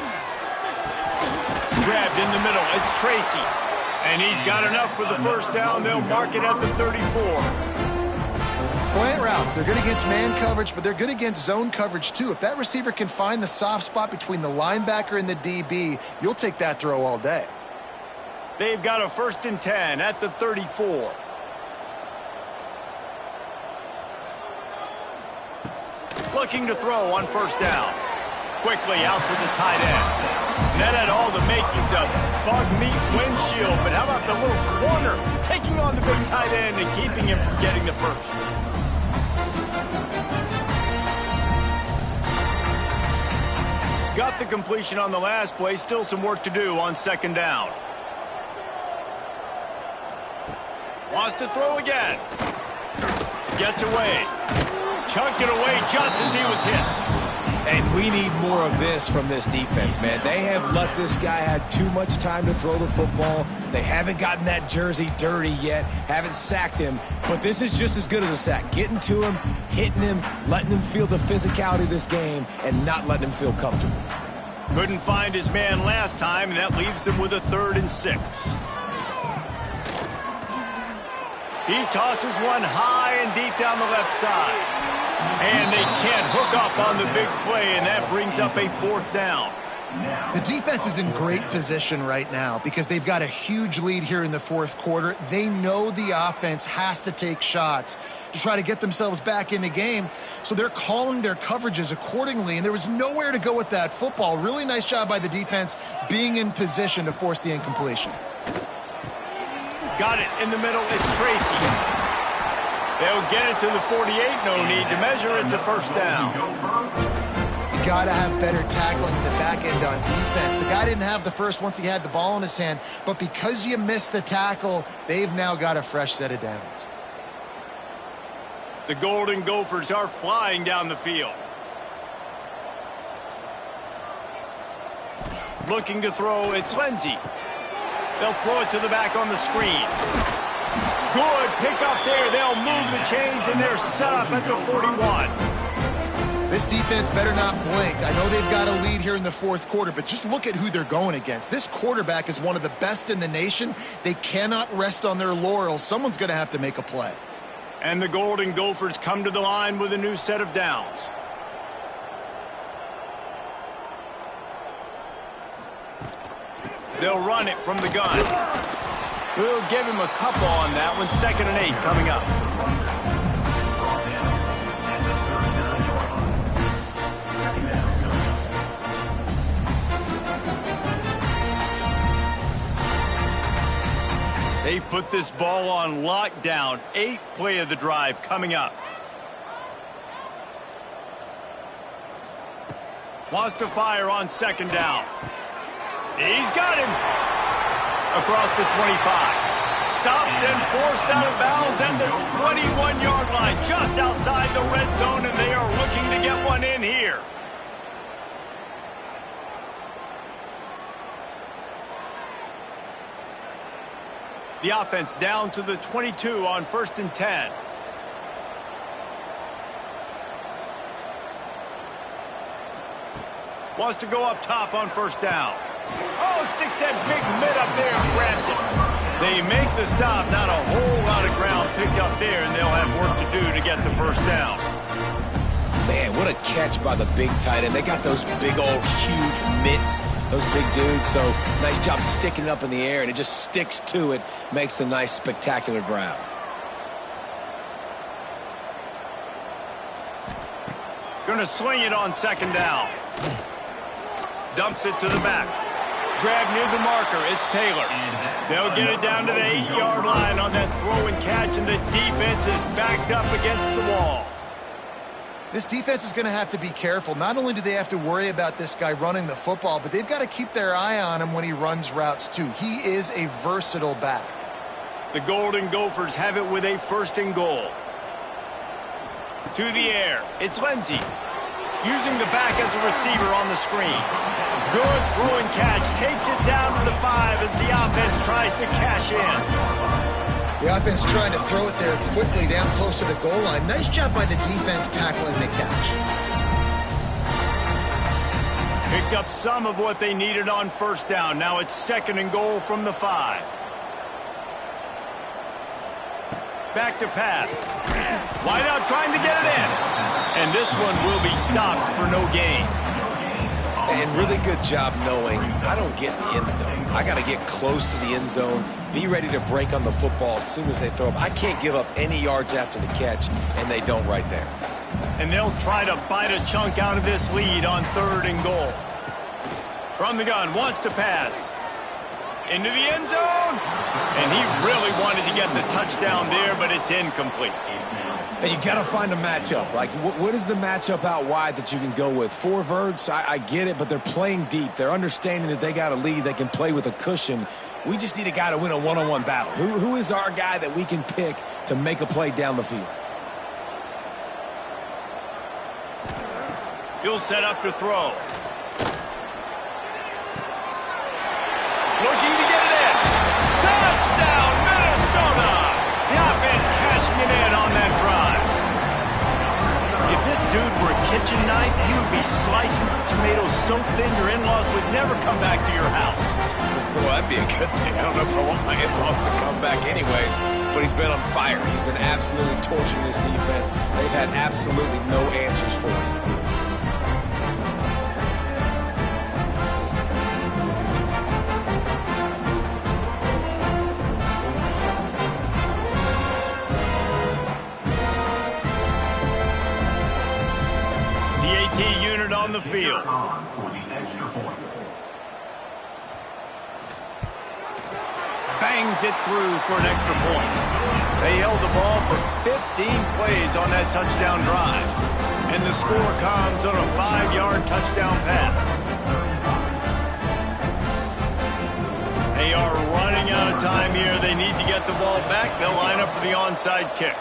Grabbed in the middle, it's Tracy. And he's got enough for the first down. They'll mark it at the 34. Slant routes, they're good against man coverage, but they're good against zone coverage too. If that receiver can find the soft spot between the linebacker and the DB, you'll take that throw all day. They've got a 1st and 10 at the 34. Looking to throw on first down. Quickly out to the tight end. That had all the makings of bug meat windshield, but how about the little corner taking on the big tight end and keeping him from getting the first? Got the completion on the last play, still some work to do on 2nd down. Wants to throw again. Gets away. Chunked it away just as he was hit. And we need more of this from this defense, man. They have let this guy have too much time to throw the football. They haven't gotten that jersey dirty yet, haven't sacked him. But this is just as good as a sack. Getting to him, hitting him, letting him feel the physicality of this game, and not letting him feel comfortable. Couldn't find his man last time, and that leaves him with a 3rd and 6. He tosses one high and deep down the left side. And they can't hook up on the big play, and that brings up a 4th down. The defense is in great position right now because they've got a huge lead here in the 4th quarter. They know the offense has to take shots to try to get themselves back in the game, so they're calling their coverages accordingly, and there was nowhere to go with that football. Really nice job by the defense being in position to force the incompletion. Got it in the middle. It's Tracy. They'll get it to the 48. No need to measure. It's a 1st down. You got to have better tackling in the back end on defense. The guy didn't have the first once he had the ball in his hand, but because you missed the tackle, they've now got a fresh set of downs. The Golden Gophers are flying down the field. Looking to throw, it's Lindsey. They'll throw it to the back on the screen. Good pick up there. They'll move the chains, and they're set up at the 41. This defense better not blink. I know they've got a lead here in the 4th quarter, but just look at who they're going against. This quarterback is one of the best in the nation. They cannot rest on their laurels. Someone's going to have to make a play. And the Golden Gophers come to the line with a new set of downs. They'll run it from the gun. We'll give him a couple on that one. 2nd and 8 coming up. They've put this ball on lockdown. 8th play of the drive coming up. Wants to fire on second down. He's got him. Across the 25. Stopped and forced out of bounds at the 21-yard line, just outside the red zone, and they are looking to get one in here. The offense down to the 22 on 1st and 10. Wants to go up top on 1st down. Oh, sticks that big mid up there and grabs it. They make the stop. Not a whole lot of ground picked up there, and they'll have work to do to get the 1st down. Man, what a catch by the big tight end. They got those big old huge mitts, those big dudes. So nice job sticking it up in the air, and it just sticks to it. Makes the nice spectacular grab. Gonna sling it on 2nd down. Dumps it to the back. Grab near the marker. It's Taylor. They'll get it down to the 8-yard line on that throw and catch, and the defense is backed up against the wall. This defense is going to have to be careful. Not only do they have to worry about this guy running the football, but they've got to keep their eye on him when he runs routes too. He is a versatile back. The Golden Gophers have it with a 1st and goal. To the air. It's Lindsey. Using the back as a receiver on the screen. Good throw and catch. Takes it down to the 5 as the offense tries to cash in. The offense trying to throw it there quickly down close to the goal line. Nice job by the defense tackling the catch. Picked up some of what they needed on 1st down. Now it's 2nd and goal from the 5. Back to pass. Wide out trying to get it in. And this one will be stopped for no gain. And really good job knowing I don't get in the end zone. I got to get close to the end zone, be ready to break on the football as soon as they throw it. I can't give up any yards after the catch, and they don't right there. And they'll try to bite a chunk out of this lead on 3rd and goal. From the gun, wants to pass. Into the end zone. And he really wanted to get the touchdown there, but it's incomplete. And you got to find a matchup. Like, what is the matchup out wide that you can go with? 4 verts, I get it, but they're playing deep. They're understanding that they got a lead. They can play with a cushion. We just need a guy to win a one-on-one battle. Who is our guy that we can pick to make a play down the field? He'll set up to throw. Looking to get it in. Touchdown, Minnesota! The offense cashing it in on that drive. If this dude were a kitchen knife, he would be slicing tomatoes so thin your in-laws would never come back to your house. Well, that'd be a good thing. I don't know if I want my in-laws to come back anyways, but he's been on fire. He's been absolutely torching this defense. They've had absolutely no answers for him. On the field. Bangs it through for an extra point. They held the ball for 15 plays on that touchdown drive. And the score comes on a 5-yard touchdown pass. They are running out of time here. They need to get the ball back. They'll line up for the onside kick.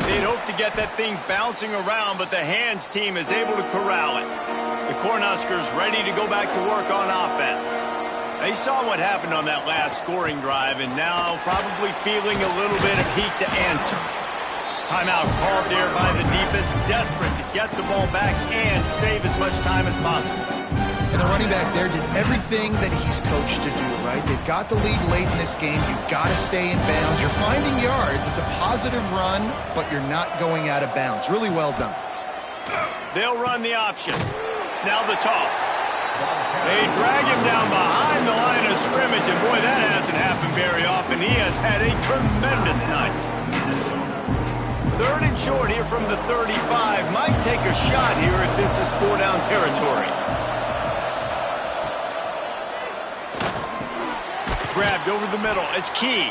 They'd hope to get that thing bouncing around, but the hands team is able to corral it. The Cornhuskers ready to go back to work on offense. They saw what happened on that last scoring drive, and now probably feeling a little bit of heat to answer. Timeout called there by the defense, desperate to get the ball back and save as much time as possible. And the running back there did everything that he's coached to do, right? They've got the lead late in this game. You've got to stay in bounds. You're finding yards. It's a positive run, but you're not going out of bounds. Really well done. They'll run the option. Now the toss. They drag him down behind the line of scrimmage, and boy, that hasn't happened very often. He has had a tremendous night. 3rd and short here from the 35. Might take a shot here if this is 4-down territory. Grabbed over the middle. It's Key.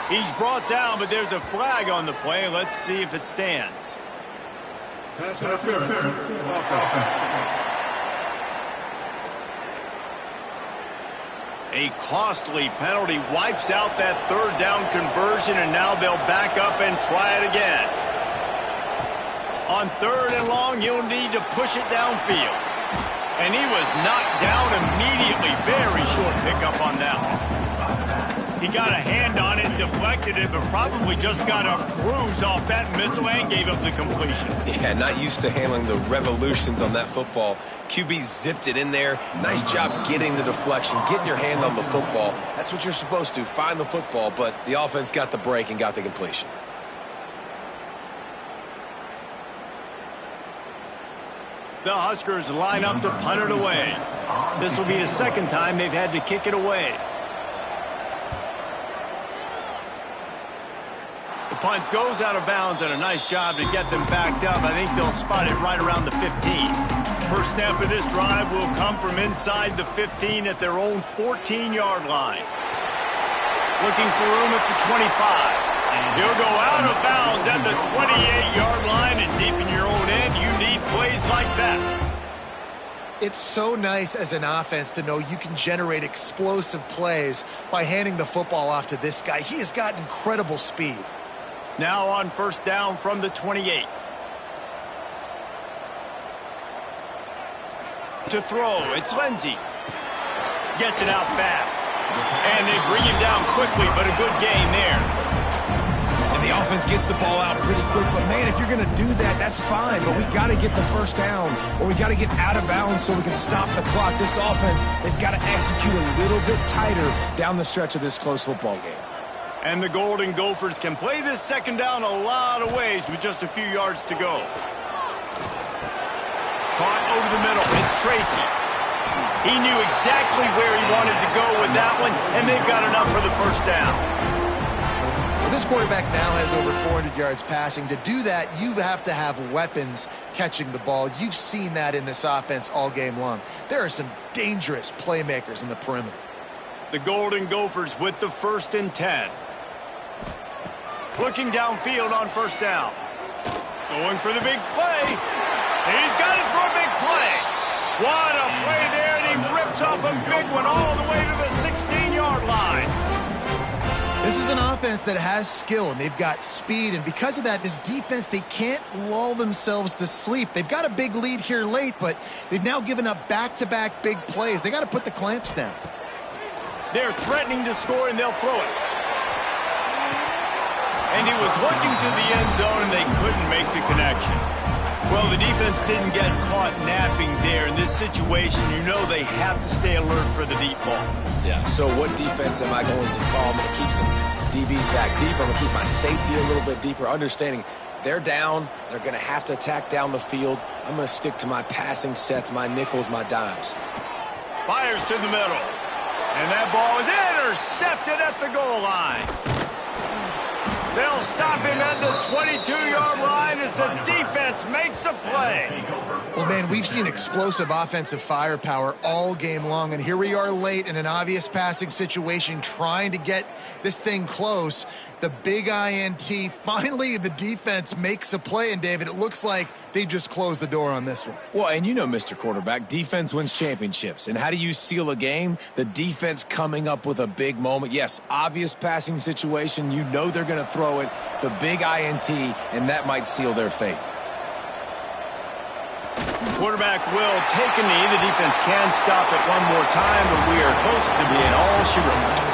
He's brought down, but there's a flag on the play. Let's see if it stands. Pass interference. A costly penalty wipes out that third down conversion, and now they'll back up and try it again. On 3rd and long, he'll need to push it downfield. And he was knocked down immediately. Very short pickup on that one. He got a hand on it, deflected it, but probably just got a bruise off that missile and gave up the completion. Yeah, not used to handling the revolutions on that football. QB zipped it in there. Nice job getting the deflection, getting your hand on the football. That's what you're supposed to, find the football, but the offense got the break and got the completion. The Huskers line up to punt it away. This will be the second time they've had to kick it away. The punt goes out of bounds, and a nice job to get them backed up. I think they'll spot it right around the 15. First snap of this drive will come from inside the 15 at their own 14-yard line. Looking for room at the 25. He'll go out of bounds at the 28-yard line, and deep in your own end, you need plays like that. It's so nice as an offense to know you can generate explosive plays by handing the football off to this guy. He has got incredible speed. Now on first down from the 28. To throw, it's Lindsey. Gets it out fast. And they bring him down quickly, but a good gain there. And the offense gets the ball out pretty quick, but man, if you're going to do that, that's fine. But we got to get the first down, or we got to get out of bounds so we can stop the clock. This offense, they've got to execute a little bit tighter down the stretch of this close football game. And the Golden Gophers can play this second down a lot of ways with just a few yards to go. Caught over the middle. It's Tracy. He knew exactly where he wanted to go with that one, and they've got enough for the first down. Well, this quarterback now has over 400 yards passing. To do that, you have to have weapons catching the ball. You've seen that in this offense all game long. There are some dangerous playmakers in the perimeter. The Golden Gophers with the 1st and 10. Looking downfield on first down. Going for the big play. He's got it for a big play. What a play there, and he rips off a big one all the way to the 16-yard line. This is an offense that has skill, and they've got speed, and because of that, this defense, they can't lull themselves to sleep. They've got a big lead here late, but they've now given up back-to-back big plays. They got to put the clamps down. They're threatening to score, and they'll throw it. And he was looking to the end zone, and they couldn't make the connection. Well, the defense didn't get caught napping there. In this situation, you know they have to stay alert for the deep ball. Yeah, so what defense am I going to call? I'm going to keep some DBs back deeper. I'm going to keep my safety a little bit deeper, understanding they're down. They're going to have to attack down the field. I'm going to stick to my passing sets, my nickels, my dimes. Fires to the middle. And that ball is intercepted at the goal line. They'll stop him at the 22-yard line as the defense makes a play. Well, man, we've seen explosive offensive firepower all game long, and here we are late in an obvious passing situation trying to get this thing close. The big INT, finally the defense makes a play, and David, it looks like they just closed the door on this one. Well, and you know, Mr. Quarterback, defense wins championships. And how do you seal a game? The defense coming up with a big moment. Yes, obvious passing situation. You know they're going to throw it. The big INT, and that might seal their fate. Quarterback will take a knee. The defense can stop it one more time, but we are close to being all she wrote.